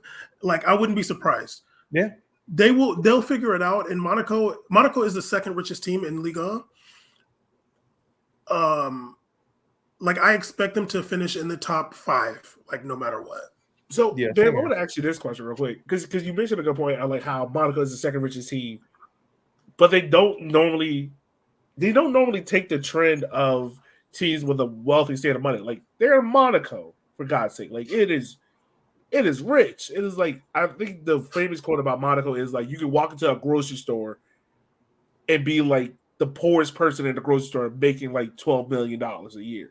wouldn't be surprised. Yeah. They'll figure it out. And Monaco is the second richest team in Ligue 1. I expect them to finish in the top 5, no matter what. So, yeah, Ben, I want to ask you this question real quick because you mentioned a good point on how Monaco is the second richest team, but they don't normally take the trend of teams with a wealthy state of money. They're Monaco, for God's sake. It is rich. It is I think the famous quote about Monaco is you can walk into a grocery store and be the poorest person in the grocery store making $12 million a year.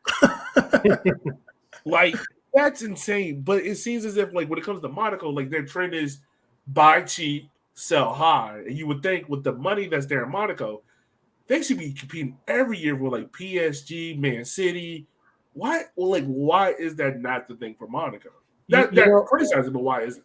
That's insane. But it seems as if when it comes to Monaco, their trend is buy cheap, sell high. And you would think with the money that's there in Monaco, they should be competing every year with PSG, Man City. Why? Well, why is that not the thing for Monaco? They're criticizing, but why isn't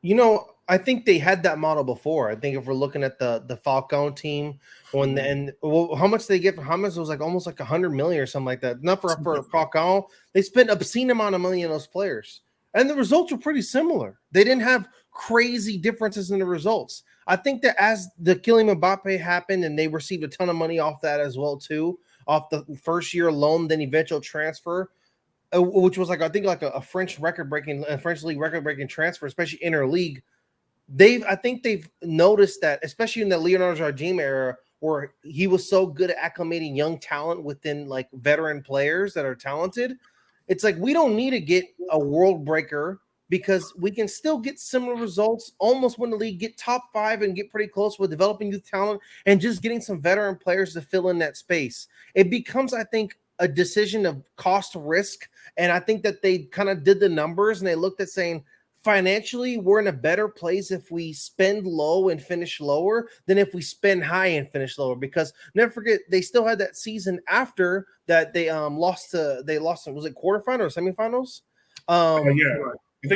it? I think they had that model before. I think if we're looking at the Falcon team, how much they get for James was almost 100 million or something like that. Not for Falcon. They spent an obscene amount of money on those players, and the results were pretty similar. They didn't have crazy differences in the results. I think that as the Kylian Mbappe happened, and they received a ton of money off that as well too, off the first year loan, then eventual transfer. Which was I think a French league record breaking transfer, especially interleague. I think they've noticed that, especially in the Leonardo Jardim era, where he was so good at acclimating young talent within veteran players that are talented. It's we don't need to get a world breaker because we can still get similar results, almost win the league, get top 5 and get pretty close with developing youth talent and just getting some veteran players to fill in that space. It becomes, I think, a decision of cost risk. And I think that they kind of did the numbers and they looked at saying, financially, we're in a better place if we spend low and finish lower than if we spend high and finish lower. Because never forget, they still had that season after that they lost was it quarterfinals or semifinals?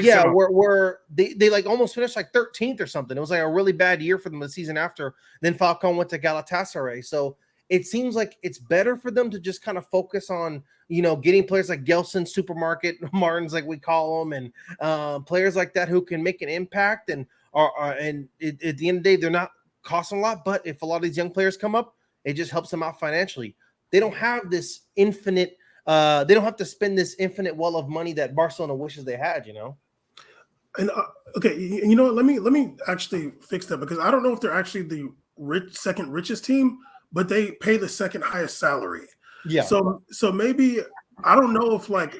Yeah, where they like almost finished like 13th or something. It was like a really bad year for them the season after. Then Falcon went to Galatasaray. So it seems like it's better for them to just kind of focus on, getting players like Gelson, Supermarket, Martins, like we call them, and players like that who can make an impact and at the end of the day, they're not costing a lot. But if a lot of these young players come up, it just helps them out financially. They don't have this infinite. They don't have to spend this infinite well of money that Barcelona wishes they had. And okay, you know what? Let me actually fix that, because I don't know if they're actually the second richest team, but they pay the second highest salary. Yeah. So maybe I don't know if like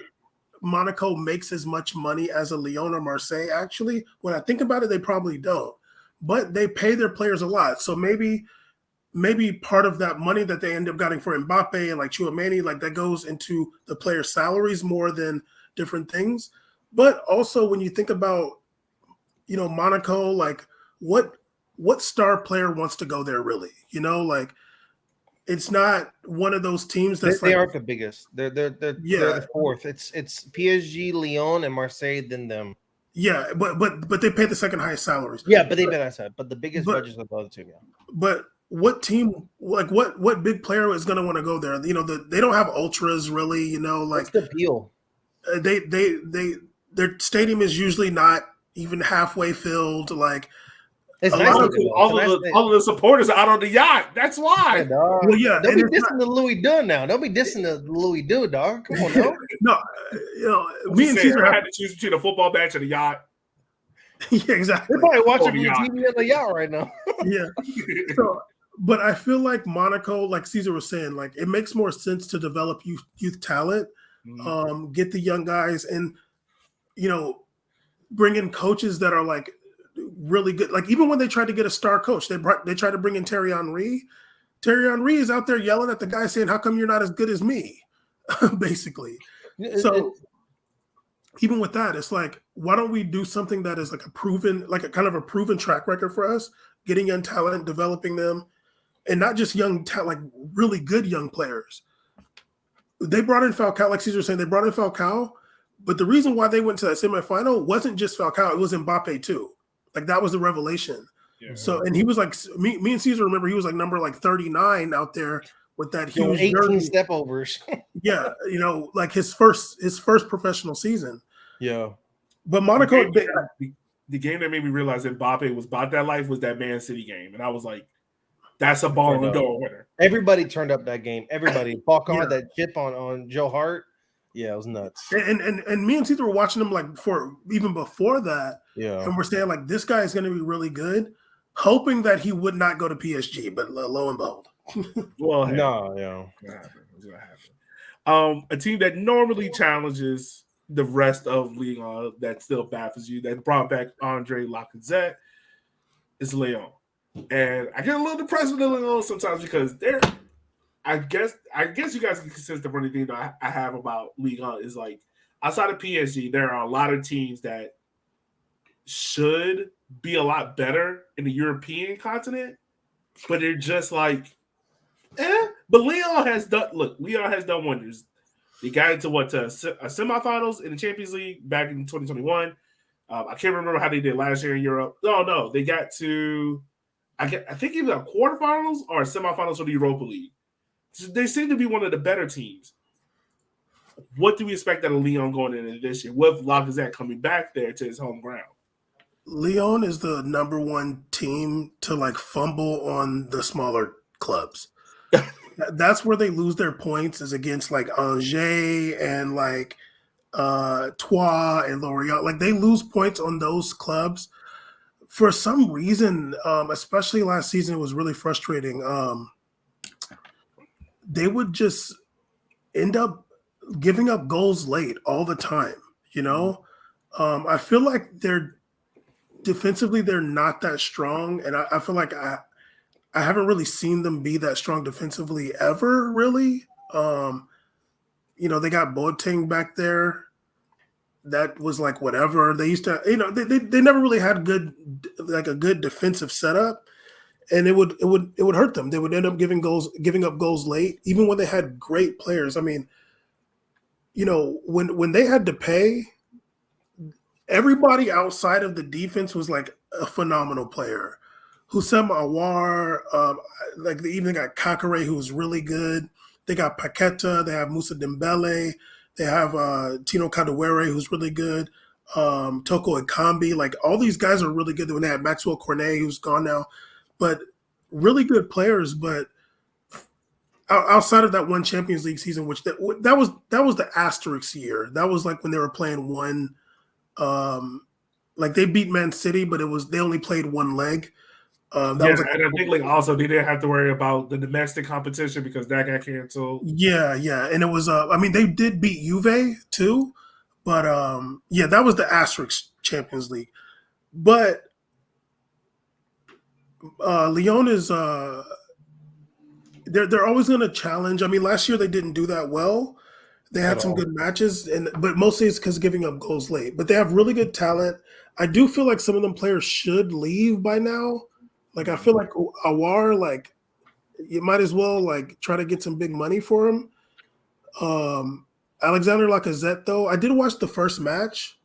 Monaco makes as much money as a Lyon or Marseille. Actually, when I think about it, they probably don't. But they pay their players a lot. So maybe part of that money that they end up getting for Mbappe and like Chouameni, like that goes into the players' salaries more than different things. But also when you think about, Monaco, like what star player wants to go there really? Like it's not one of those teams that's they aren't the biggest. They're yeah. the fourth. It's PSG, Lyon, and Marseille, then them. Yeah, but they pay the second highest salaries. Yeah, but they pay that side. But the biggest budgets are the other two. Yeah. But what team, like what big player is going to want to go there? They don't have ultras really. Like what's the appeal? Their stadium is usually not even halfway filled. Like it's nice all of the supporters are out on the yacht. That's why. Yeah, well, yeah, don't be dissing the Louis Vuitton now. Don't be dissing the Louis Vuitton, dog. Come on, no. No, me and Caesar had to choose between a football match and a yacht. Yeah, exactly. They're probably watching the TV on the yacht right now. Yeah. So, but I feel like Monaco, like Caesar was saying, like it makes more sense to develop youth talent, get the young guys, and bring in coaches that are like really good. Like even when they tried to get a star coach, they tried to bring in Thierry Henry. Thierry Henry is out there yelling at the guy saying, "How come you're not as good as me?" Basically. So even with that, it's like, why don't we do something that is like a kind of a proven track record for us, getting young talent, developing them, and not just young talent, like really good young players. They brought in Falcao, like Caesar was saying, they brought in Falcao, but the reason why they went to that semifinal wasn't just Falcao, it was Mbappe too. Like that was the revelation. Yeah. So, and he was like, me and Caesar remember he was like number like 39 out there with that huge 18 step overs. Yeah, like his first professional season. Yeah. But Monaco, the game that made me realize that Mbappe was about that life was that Man City game. And I was like, that's a Ballon d'Or winner. Everybody turned up that game. Everybody. Falcon had that chip on Joe Hart. Yeah, it was nuts. And me and Caesar were watching him like for even before that. Yeah. And we're saying like this guy is going to be really good, hoping that he would not go to PSG, but lo and behold. Well, no, yeah. It's gonna happen. A team that normally challenges the rest of Ligue that still baffles you, that brought back Andre Lacazette, is Lyon. And I get a little depressed with Lyon sometimes because they're, I guess you guys can consider the only thing that I have about Ligue 1 is like, outside of PSG, there are a lot of teams that should be a lot better in the European continent, but they're just like, But Lyon has done wonders. They got into semifinals in the Champions League back in 2021. I can't remember how they did last year in Europe. No, they got to I think either a quarterfinals or a semifinals of the Europa League. So they seem to be one of the better teams. What do we expect out of Lyon going into this year with Lacazette coming back there to his home ground? Lyon is the number one team to like fumble on the smaller clubs. That's where they lose their points, is against like Angers and like Troyes and Lorient. Like they lose points on those clubs for some reason. Especially last season, it was really frustrating. They would just end up giving up goals late all the time, I feel like they're defensively they're not that strong, and I feel like I haven't really seen them be that strong defensively ever, really. They got Boateng back there. That was like whatever. They used to, they never really had a good defensive setup, and it would hurt them. They would end up giving up goals late, even when they had great players. I mean, when they had to pay, everybody outside of the defense was like a phenomenal player. Hussein Awar, like they even got Kakare, who was really good. They got Paqueta. They have Musa Dembele. They have Tino Kadewere, who's really good. Toko Ekambi. Like all these guys are really good. When they had Maxwell Cornet, who's gone now, but really good players. But outside of that one Champions League season, which that was the asterisk year. That was like when they were playing one. Like they beat Man City, but they only played one leg. And I think like also they didn't have to worry about the domestic competition because that got canceled. Yeah, and it was. I mean, they did beat Juve too, but that was the asterisk Champions League. But Lyon is they're always going to challenge. I mean, last year they didn't do that well. They had some good matches, but mostly it's because giving up goals late. But they have really good talent. I do feel like some of them players should leave by now. Like I feel like Awar, like you might as well like try to get some big money for him. Alexander Lacazette, though, I did watch the first match.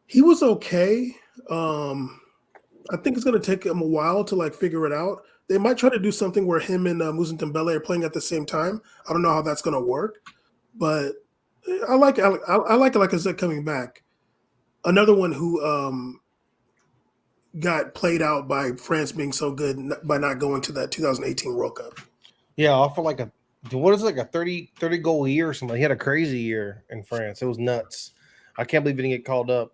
He was okay. I think it's going to take him a while to like figure it out. They might try to do something where him and Musa Dembele are playing at the same time. I don't know how that's going to work, but I like Lacazette coming back. Another one who got played out by France being so good by not going to that 2018 World Cup. Yeah, off for like a 30 goal year or something. He had a crazy year in France. It was nuts. I can't believe he didn't get called up,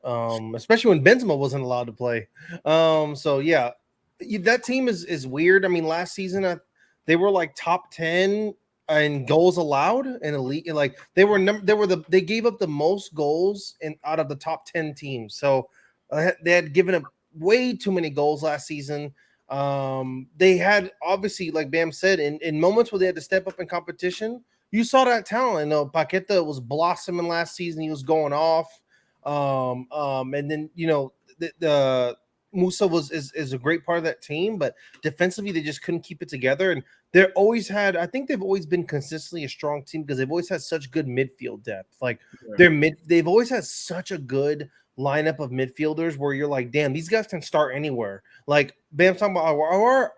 especially when Benzema wasn't allowed to play. So yeah, that team is weird. I mean, last season they were like top 10 in goals allowed in elite. Like they gave up the most goals out of the top 10 teams. So they had given up way too many goals last season. They had obviously, like Bam said, in moments where they had to step up in competition, you saw that talent. Paqueta was blossoming last season. He was going off. And then the Musa is a great part of that team, but defensively they just couldn't keep it together. And they've always been consistently a strong team because they've always had such good midfield depth. Like they've always had such a good lineup of midfielders where you're like, damn, these guys can start anywhere. Like Bam's talking about Awar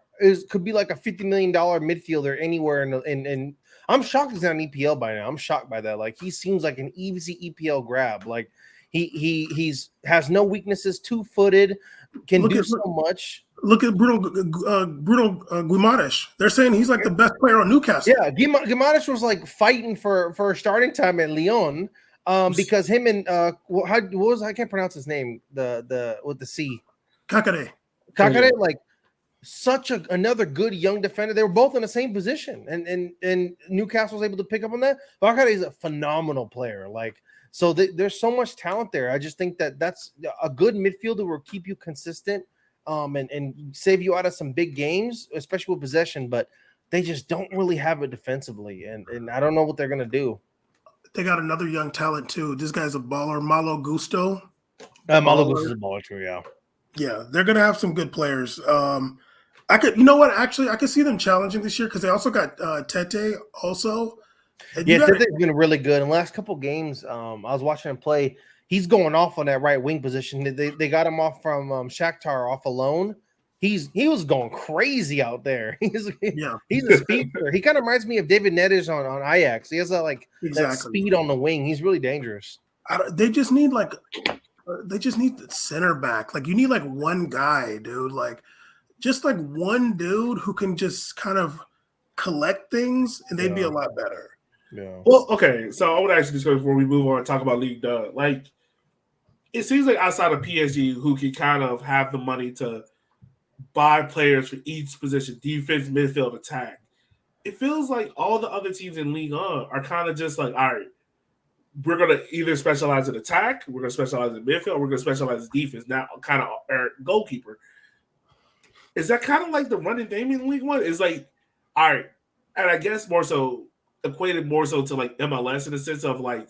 could be like a $50 million midfielder anywhere in I'm shocked he's not an EPL by now. I'm shocked by that. Like he seems like an easy EPL grab. Like he's has no weaknesses, 2-footed, can do so much. Look at Bruno Guimaraes. They're saying he's like the best player on Newcastle. Yeah, Guimaraes was like fighting for starting time at Lyon. Because him and what was I can't pronounce his name, the with the C. Kakare, like such another good young defender. They were both in the same position, and Newcastle was able to pick up on that. Kakare is a phenomenal player. Like so, there's so much talent there. I just think that's a good midfielder will keep you consistent, and save you out of some big games, especially with possession. But they just don't really have it defensively, and I don't know what they're gonna do. They got another young talent too. This guy's a baller, Malo Gusto. Malo Gusto is a baller too, yeah. Yeah, they're gonna have some good players. I could see them challenging this year because they also got Tete also. Tete's been really good. In the last couple games, I was watching him play. He's going off on that right wing position. They got him off from Shakhtar off alone. He was going crazy out there. He's a speedster. He kind of reminds me of David Neres on Ajax. He has that speed on the wing. He's really dangerous. They just need the center back. Like you need like one guy, dude. Like just like one dude who can just kind of collect things, and they'd be a lot better. Yeah. Well, okay. So I would actually just before we move on and talk about Ligue 2. Like it seems like outside of PSG, who can kind of have the money to buy players for each position, defense, midfield, attack. It feels like all the other teams in Ligue 1 are kind of just like, all right, we're gonna either specialize in attack, we're gonna specialize in midfield, or we're gonna specialize in defense. Now, kind of our goalkeeper. Is that kind of like the running theme in League One? It's like, all right, and I guess more so equated more so to like MLS in the sense of like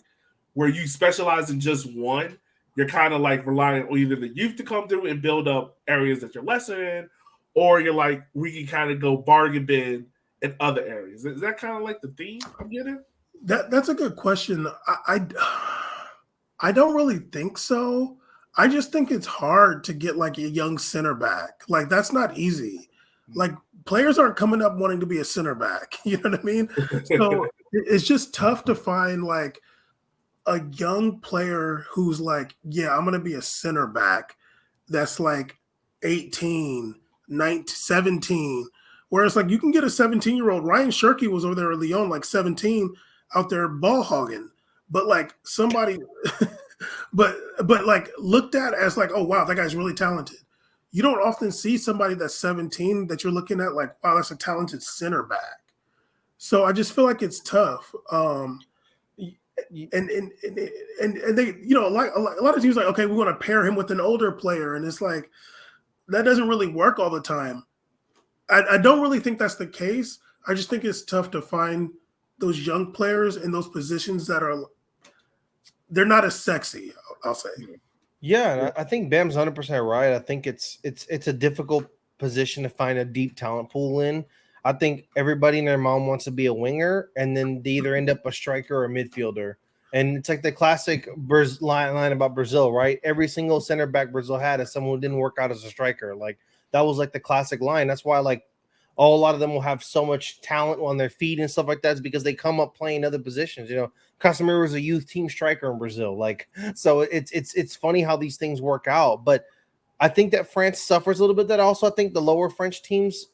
where you specialize in just one. You're kind of like relying on either the youth to come through and build up areas that you're lesser in, or you're like we can kind of go bargain bin in other areas. Is that kind of like the theme I'm getting? That's a good question. I don't really think so. I just think it's hard to get like a young center back. Like that's not easy. Like players aren't coming up wanting to be a center back. You know what I mean? So it's just tough to find like a young player who's like, yeah, I'm going to be a center back that's like 18, 19, 17. Whereas like you can get a 17-year-old. Ryan Shirky was over there at Lyon, like 17, out there ball hogging. But like somebody, but like looked at as like, oh wow, that guy's really talented. You don't often see somebody that's 17 that you're looking at like, wow, that's a talented center back. So I just feel like it's tough. And they, you know, like a lot of teams like, okay, we want to pair him with an older player, and it's like that doesn't really work all the time. I don't really think that's the case. I just think it's tough to find those young players in those positions that are they're not as sexy, I'll say. Yeah, I think Bam's 100% right. I think it's a difficult position to find a deep talent pool in. I think everybody and their mom wants to be a winger, and then they either end up a striker or a midfielder. And it's like the classic line about Brazil, right? Every single center back Brazil had is someone who didn't work out as a striker. Like that was like the classic line. That's why like a lot of them will have so much talent on their feet and stuff like that, is because they come up playing other positions. You know, Casemiro was a youth team striker in Brazil. Like, so it's funny how these things work out. But I think that France suffers a little bit. That also, I think the lower French teams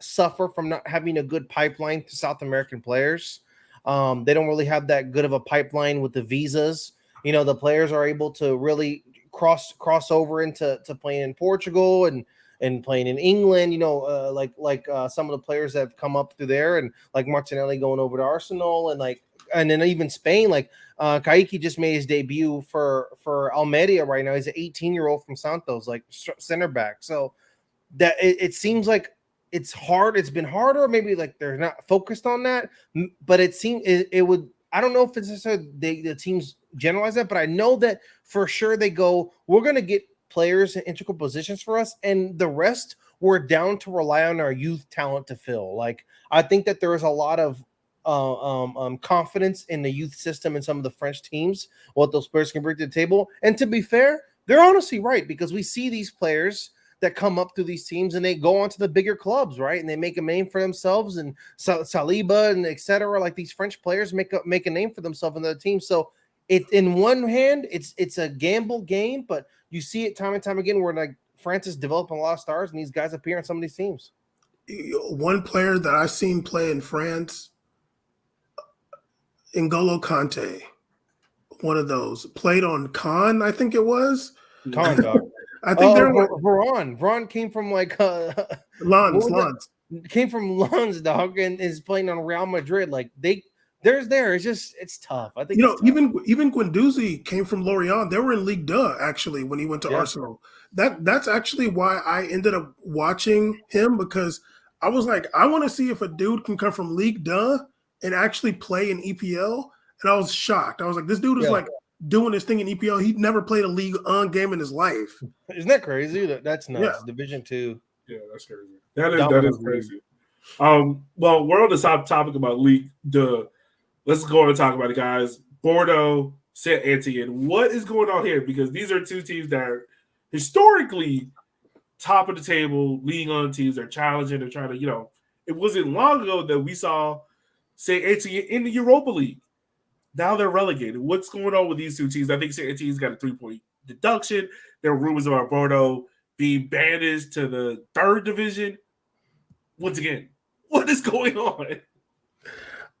suffer from not having a good pipeline to South American players. They don't really have that good of a pipeline with the visas. You know, the players are able to really cross over into playing in Portugal and playing in England. You know, like some of the players that have come up through there, and like Martinelli going over to Arsenal, and then even Spain. Like Kaique just made his debut for Almeria right now. He's an 18-year-old from Santos, like center back. So that it seems like it's hard. It's been harder. Maybe like they're not focused on that, but it seems it would. I don't know if it's necessarily the teams generalize that, but I know that for sure they go, we're going to get players in integral positions for us, and the rest we're down to rely on our youth talent to fill. Like I think that there is a lot of confidence in the youth system in some of the French teams, what those players can bring to the table. And to be fair, they're honestly right, because we see these players that come up through these teams and they go on to the bigger clubs, right? And they make a name for themselves, and Saliba and etc. Like these French players make a name for themselves in the team. So it, in one hand, it's a gamble game, but you see it time and time again where like France is developing a lot of stars, and these guys appear on some of these teams. One player that I've seen play in France, N'Golo Kante, one of those, played on Cannes, I think it was. Cannes, dog. I think they're like, Veron came from like Lens. Came from Lens, dog, and is playing on Real Madrid. Like it's just it's tough. I think even Guendouzi came from Lorient. They were in Ligue 2 actually when he went to Arsenal. That's actually why I ended up watching him, because I was like, I want to see if a dude can come from Ligue 2 and actually play in EPL. And I was shocked. I was like, this dude is like doing this thing in EPL. He'd never played a Ligue 1 game in his life. Isn't that crazy? That's nuts. Yeah. Division 2. Yeah, that's crazy. That is crazy. Well, we're on the topic about Ligue 2. Let's go and talk about it, guys. Bordeaux, Saint Etienne. What is going on here? Because these are two teams that are historically top of the table, Ligue 1 teams. They're challenging. They're trying to, it wasn't long ago that we saw Saint Etienne in the Europa League. Now they're relegated. What's going on with these two teams? I think Saint Etienne's got a 3-point deduction. There are rumors about Bordeaux being banished to the 3rd division. Once again, what is going on?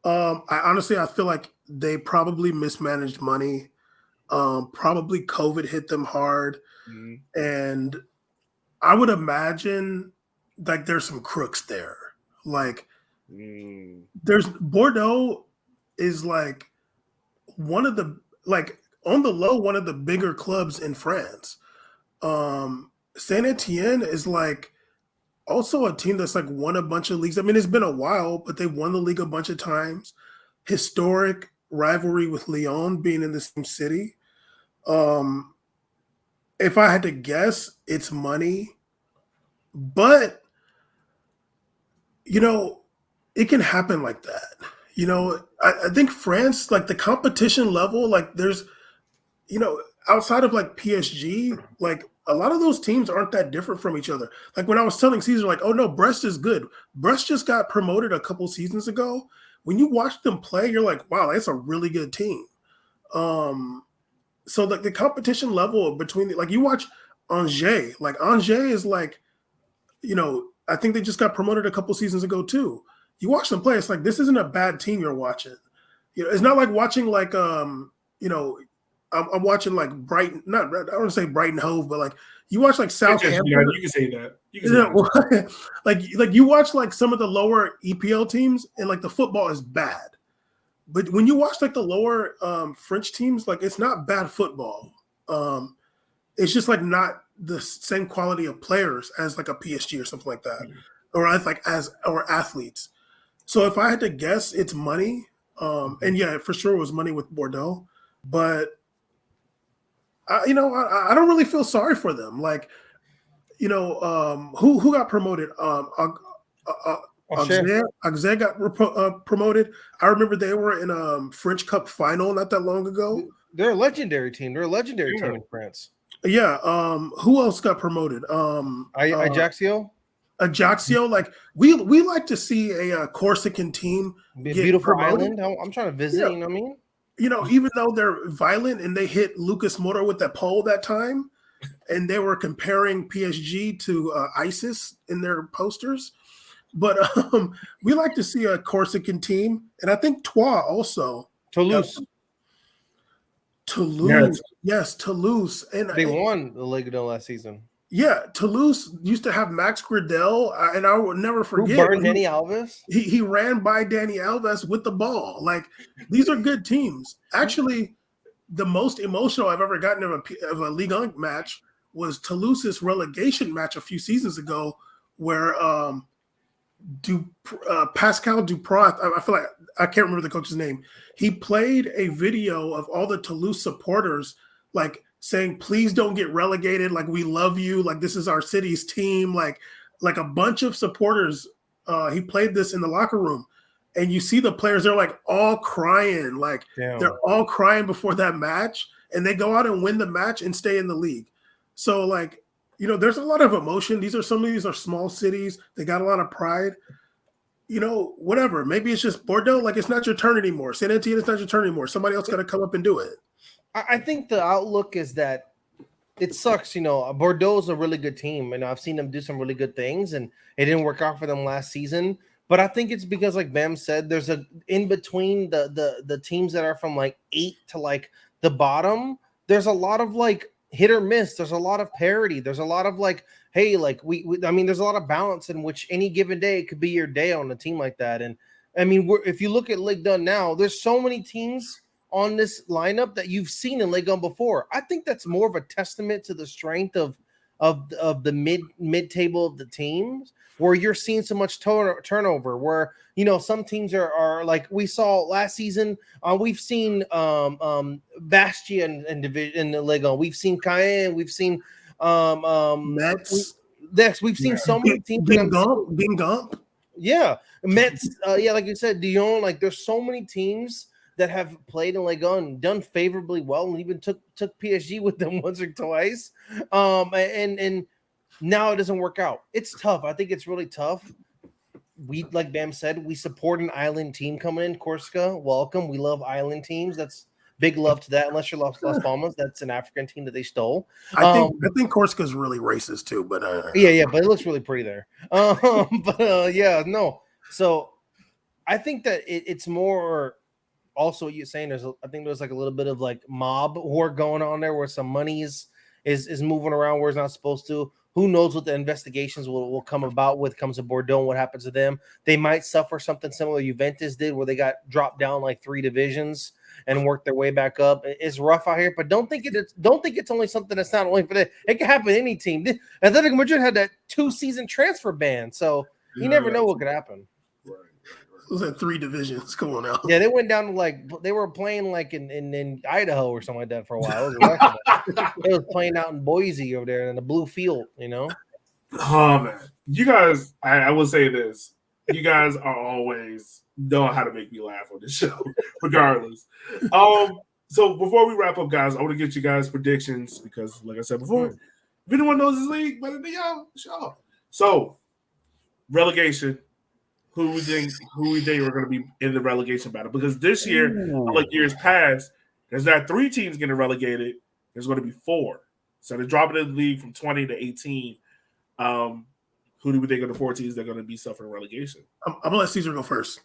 I feel like they probably mismanaged money. Probably COVID hit them hard. Mm-hmm. And I would imagine like there's some crooks there. Like there's Bordeaux is like one of the like on the low, one of the bigger clubs in France. Saint Etienne is like also a team that's like won a bunch of leagues. I mean, it's been a while, but they won the league a bunch of times. Historic rivalry with Lyon being in the same city. Um, if I had to guess, it's money, but you know, it can happen like that. I think France, like the competition level, like there's, outside of like PSG, like a lot of those teams aren't that different from each other. Like when I was telling Caesar, like, oh no, Brest is good. Brest just got promoted a couple seasons ago. When you watch them play, you're like, wow, that's a really good team. So like the competition level between like you watch Angers, like Angers is like, I think they just got promoted a couple seasons ago too. You watch them play, it's like this isn't a bad team you're watching. It's not like watching like you know, I'm watching like Brighton, not I don't want to say Brighton Hove, but like you watch like Southampton. You can say that. You can say that. like you watch like some of the lower EPL teams, and like the football is bad. But when you watch like the lower French teams, like it's not bad football. It's just like not the same quality of players as like a PSG or something like that, or or athletes. So if I had to guess, it's money. And yeah, for sure it was money with Bordeaux, but I don't really feel sorry for them. Like, who got promoted? Auxerre got promoted. I remember they were in a French Cup final not that long ago. They're a legendary team. They're a legendary team in France. Yeah. Who else got promoted? Ajaccio. Ajaccio. Like we like to see a Corsican team get beautiful promoted. Island. I'm trying to visit. Yeah. You know what I mean? Even though they're violent and they hit Lucas Moura with that pole that time, and they were comparing PSG to ISIS in their posters. But we like to see a Corsican team, and I think Troyes also. Toulouse. Yes, Toulouse. And they won the Ligue last season. Yeah, Toulouse used to have Max Gradel, and I will never forget. Who burned Dani Alves? He ran by Dani Alves with the ball. Like, these are good teams. Actually, the most emotional I've ever gotten of a Ligue 1 match was Toulouse's relegation match a few seasons ago, where Pascal Duprat, I feel like I can't remember the coach's name. He played a video of all the Toulouse supporters, like saying, "Please don't get relegated. Like we love you. Like this is our city's team." Like a bunch of supporters. He played this in the locker room, and you see the players. They're like all crying. Like they're all crying before that match, and they go out and win the match and stay in the league. So like. There's a lot of emotion. Some of these are small cities. They got a lot of pride. Whatever. Maybe it's just Bordeaux. Like it's not your turn anymore. Saint Etienne, it's not your turn anymore. Somebody else got to come up and do it. I think the outlook is that it sucks. Bordeaux is a really good team, and I've seen them do some really good things, and it didn't work out for them last season. But I think it's because, like Bam said, there's a in between the teams that are from like 8 to like the bottom. There's a lot of like hit or miss. There's a lot of parity. There's a lot of like, hey, like I mean, there's a lot of balance in which any given day it could be your day on a team like that. And I mean, if you look at Ligue 1 now, there's so many teams on this lineup that you've seen in Ligue 1 before. I think that's more of a testament to the strength of the mid table of the teams, where you're seeing so much turnover, where some teams are like we saw last season. We've seen Bastia in the Ligue 1. We've seen Caen. We've seen Metz. We've seen so many teams. Guingamp. Yeah, Metz. Yeah, like you said, Dijon. Like there's so many teams that have played in Ligue 1 and done favorably well, and even took PSG with them once or twice. And now it doesn't work out. It's tough. I think it's really tough. We, like Bam said, we support an island team coming in. Corsica, welcome. We love island teams. That's big love to that. Unless you're Las Palmas, that's an African team that they stole. I think Corsica's really racist too, but yeah, but it looks really pretty there. Yeah, no. So I think that it's more. Also, you're saying I think there's like a little bit of like mob war going on there, where some money is moving around where it's not supposed to. Who knows what the investigations will come about with comes to Bordeaux and what happens to them. They might suffer something similar Juventus did where they got dropped down like 3 divisions and worked their way back up. It's rough out here, but don't think it's only something that's not only for that. It can happen to any team. Atletico Madrid had that 2-season transfer ban, so you never know what could happen. Right. Those are 3 divisions going out. Yeah, they went down to they were playing like in Idaho or something like that for a while. It was rough. It was playing out in Boise over there in the blue field, Oh man, you guys! I will say this: you guys are always know how to make me laugh on this show, regardless. So before we wrap up, guys, I want to get you guys predictions because, like I said before, if anyone knows this league better than y'all, sure. So relegation. Who we think are going to be in the relegation battle? Because this year, unlike years past, there's not 3 teams getting relegated. There's going to be 4. So they're dropping the league from 20 to 18. Who do we think are the 4 teams that are going to be suffering relegation? I'm going to let Caesar go first.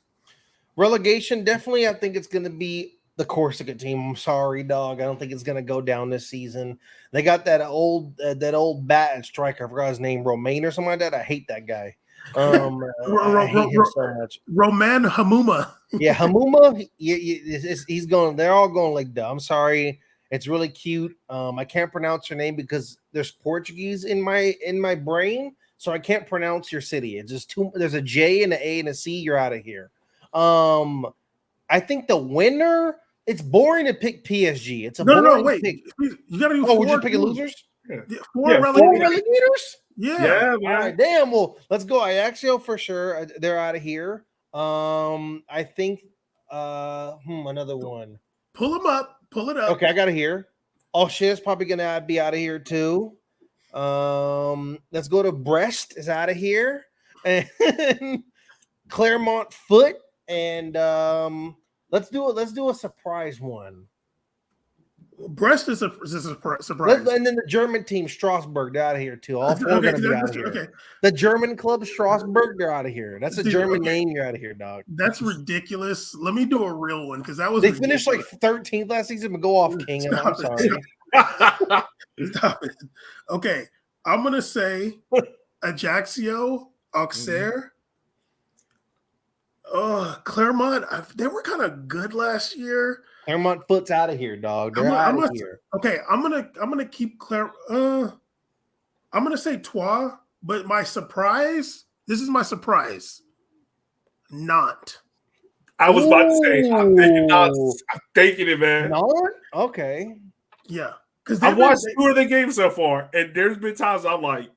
Relegation, definitely. I think it's going to be the Corsica team. I'm sorry, dog. I don't think it's going to go down this season. They got that old bat and striker. I forgot his name, Romain or something like that. I hate that guy. I hate him so much. Roman Hamuma. Yeah, Hamuma. He's going. They're all going like that. I'm sorry. It's really cute. I can't pronounce your name because there's Portuguese in my brain, so I can't pronounce your city. It's just too. There's a J and an A and a C. You're out of here. I think the winner. It's boring to pick PSG. It's a no. Wait, pick. you got to do. We're just picking losers. Yeah. 4 relegators. Yeah, man. All right, damn. Well, let's go. Ajaxio for sure. They're out of here. I think another one. Pull them up. Pull it up. Okay, I got it here. Alshia's probably gonna be out of here too. Let's go to Brest is out of here, and Claremont Foot, and let's do a surprise one. Brest is a surprise. And then the German team, Strasbourg, they're out of here too. All 4 are going to be out of here. Okay. The German club, Strasbourg, they're out of here. That's a German name. You're out of here, dog. That's ridiculous. Let me do a real one because that was. They finished like 13th last season, but go off, King. I'm sorry. Stop it. Okay, I'm gonna say Ajaccio, Auxerre. Claremont. They were kind of good last year. Claremont Foot's out of here, dog. They're out of here. Okay, I'm gonna keep I'm gonna say Troyes, but my surprise. This is my surprise. Nantes. I was about to say. I'm thinking it, man. Nantes? Okay. Yeah, because I've watched 2 of the games so far, and there's been times I'm like,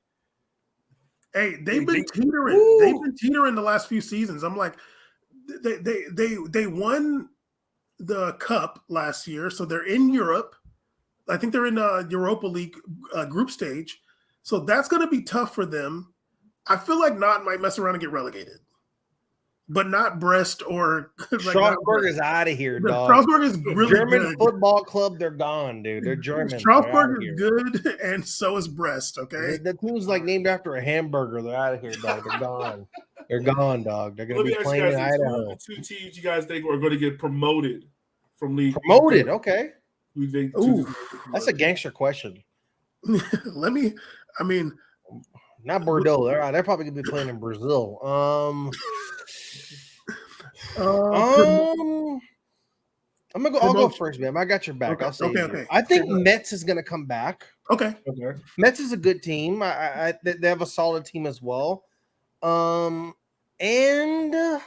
"Hey, they've been teetering. Ooh. They've been teetering the last few seasons." I'm like, they won the cup last year, so they're in Europe. I think they're in Europa League group stage, so that's going to be tough for them. I feel like Nantes might mess around and get relegated, but not Brest or Strasbourg is out of here, dog. Strasbourg is really German good. Football club. They're gone, dude. They're German. Strasbourg is good, and so is Brest. Okay, the team's like named after a hamburger. They're out of here, dog. They're gone. They're gone, dog. They're going to be playing in Idaho. 2 teams you guys think are going to get promoted from league? Promoted, okay. Who think? That's a gangster question. Not Bordeaux. They're probably going to be playing in Brazil. I'm gonna go. I'll go first, man. I got your back. Okay. I'll say. Okay. I think Metz is gonna come back. Okay. Metz is a good team. They have a solid team as well. And I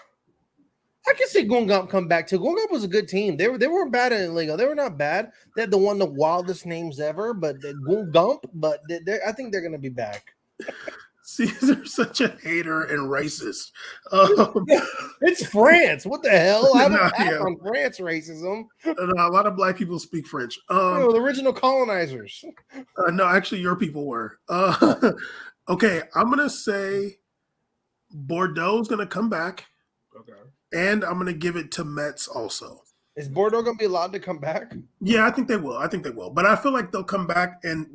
can see Guingamp come back too. Guingamp was a good team. They weren't bad in Ligue. They were not bad. They had the wildest names ever, but Guingamp. But I think they're gonna be back. Caesar's such a hater and racist. It's France. What the hell? I don't have on France racism. A lot of black people speak French. The original colonizers. No, actually, your people were. Okay, I'm gonna say Bordeaux's gonna come back. Okay. And I'm gonna give it to Metz also. Is Bordeaux gonna be allowed to come back? Yeah, I think they will. But I feel like they'll come back and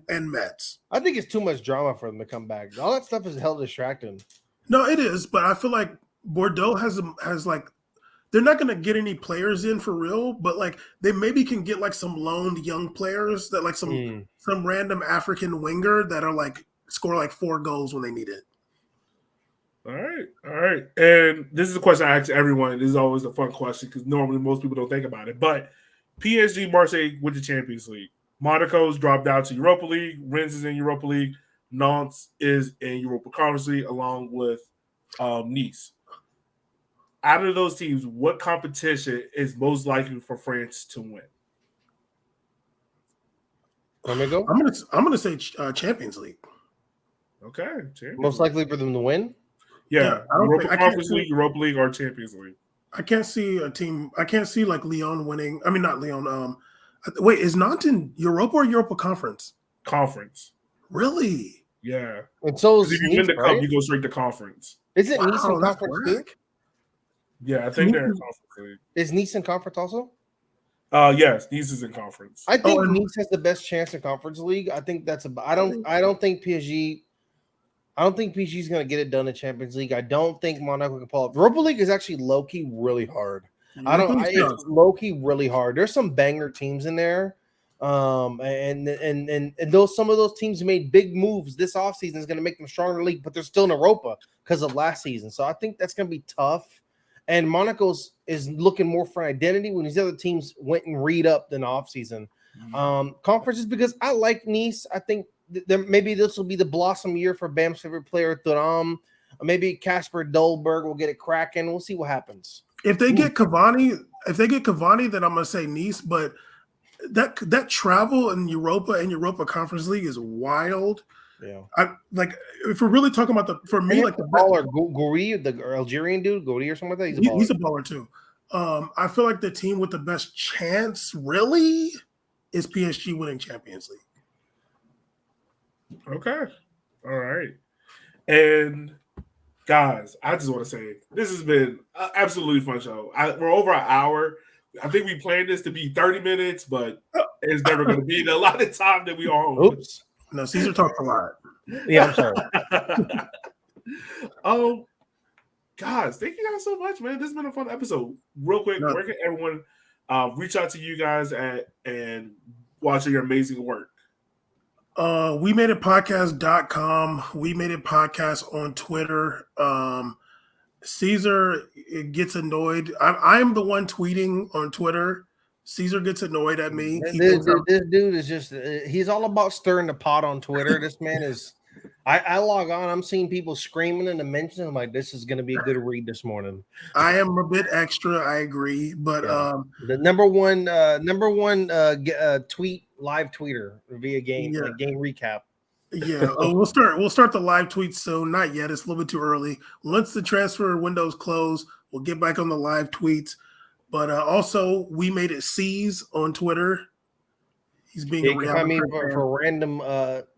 Metz. I think it's too much drama for them to come back. All that stuff is hell distracting. No, it is, but I feel like Bordeaux has like they're not gonna get any players in for real, but like they maybe can get like some loaned young players that like some random African winger that are like score like 4 goals when they need it. All right. And this is a question I ask everyone. This is always a fun question because normally most people don't think about it. But PSG Marseille with the Champions League. Monaco's dropped down to Europa League. Rennes is in Europa League. Nantes is in Europa Conference League along with Nice. Out of those teams, what competition is most likely for France to win? Let me go. I'm gonna say Champions League. Okay. Champions Most League. likely for them to win. Yeah. I don't Europa think- I Conference can't League, Europa League, or Champions League. I can't see a team. I can't see like Lyon winning. I mean, not Lyon. Wait, is Nantes in Europa or Europa Conference? Conference. Really? Yeah. And so 'Cause is if you Nice, win the right? cup, you go straight to conference. Isn't Nice in Wow, that's conference too? whack. Yeah, I think they're in conference league. Is Nice in conference also? Yes, Nice is in conference. I think and- Nice has the best chance in conference league. I think that's I don't think PSG. I don't think PSG is going to get it done in Champions League. I don't think Monaco can pull up. Europa League is actually low key really hard. It's low key really hard. There's some banger teams in there, and those some of those teams made big moves this offseason is going to make them stronger in the league, but they're still in Europa because of last season. So I think that's going to be tough. And Monaco's is looking more for identity when these other teams went and read up in the offseason. Conferences because I like Nice. I think maybe this will be the blossom year for Bam's favorite player, Thuram. Maybe Casper Dolberg will get it cracking. We'll see what happens. If they get Cavani, then I'm gonna say Nice. But that travel in Europa and Europa Conference League is wild. Yeah, if we're really talking about the baller Gouri, the Algerian dude, Gouri or something like that. He's a baller too. I feel like the team with the best chance really is PSG winning Champions League. Okay, all right, and guys, I just want to say this has been an absolutely fun show. We're over an hour. I think we planned this to be 30 minutes, but it's never going to be the allotted time that we are on. Oops. No, Caesar talked a lot. Yeah, I'm sorry. Guys, thank you guys so much, man. This has been a fun episode. Real quick, where can everyone reach out to you guys and watch your amazing work? We made it podcast.com. We made it podcast on Twitter. Caesar gets annoyed. I'm the one tweeting on Twitter. Caesar gets annoyed at me. This dude is just, he's all about stirring the pot on Twitter. This man is, I log on, I'm seeing people screaming in the mentions. I'm like, this is going to be a good read this morning. I am a bit extra, I agree. But the number one tweet, live tweeter via game, like game recap. Yeah, we'll start the live tweets soon. Not yet. It's a little bit too early. Once the transfer windows close, we'll get back on the live tweets. But also, we made it C's on Twitter. He's being you can find me for random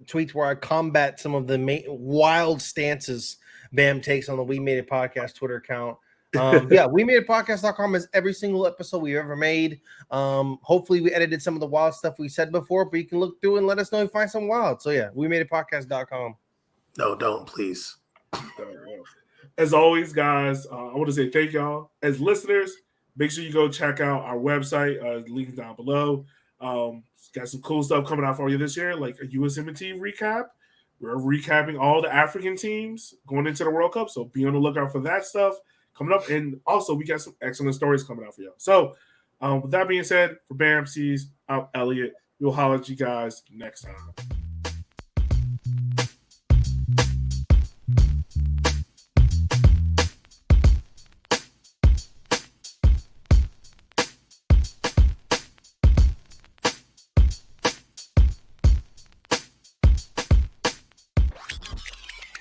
tweets where I combat some of the wild stances Bam takes on the We Made It Podcast Twitter account. We made it podcast.com is every single episode we've ever made. Hopefully we edited some of the wild stuff we said before, but you can look through and let us know if you find some wild. So yeah, we made it podcast.com. No, don't please. As always, guys, I want to say thank y'all. As listeners, make sure you go check out our website. Link down below. Got some cool stuff coming out for you this year, like a USMNT recap. We're recapping all the African teams going into the World Cup, so be on the lookout for that stuff coming up. And also, we got some excellent stories coming out for you. So, with that being said, for Bam C's, I'm Elliot. We'll holler at you guys next time.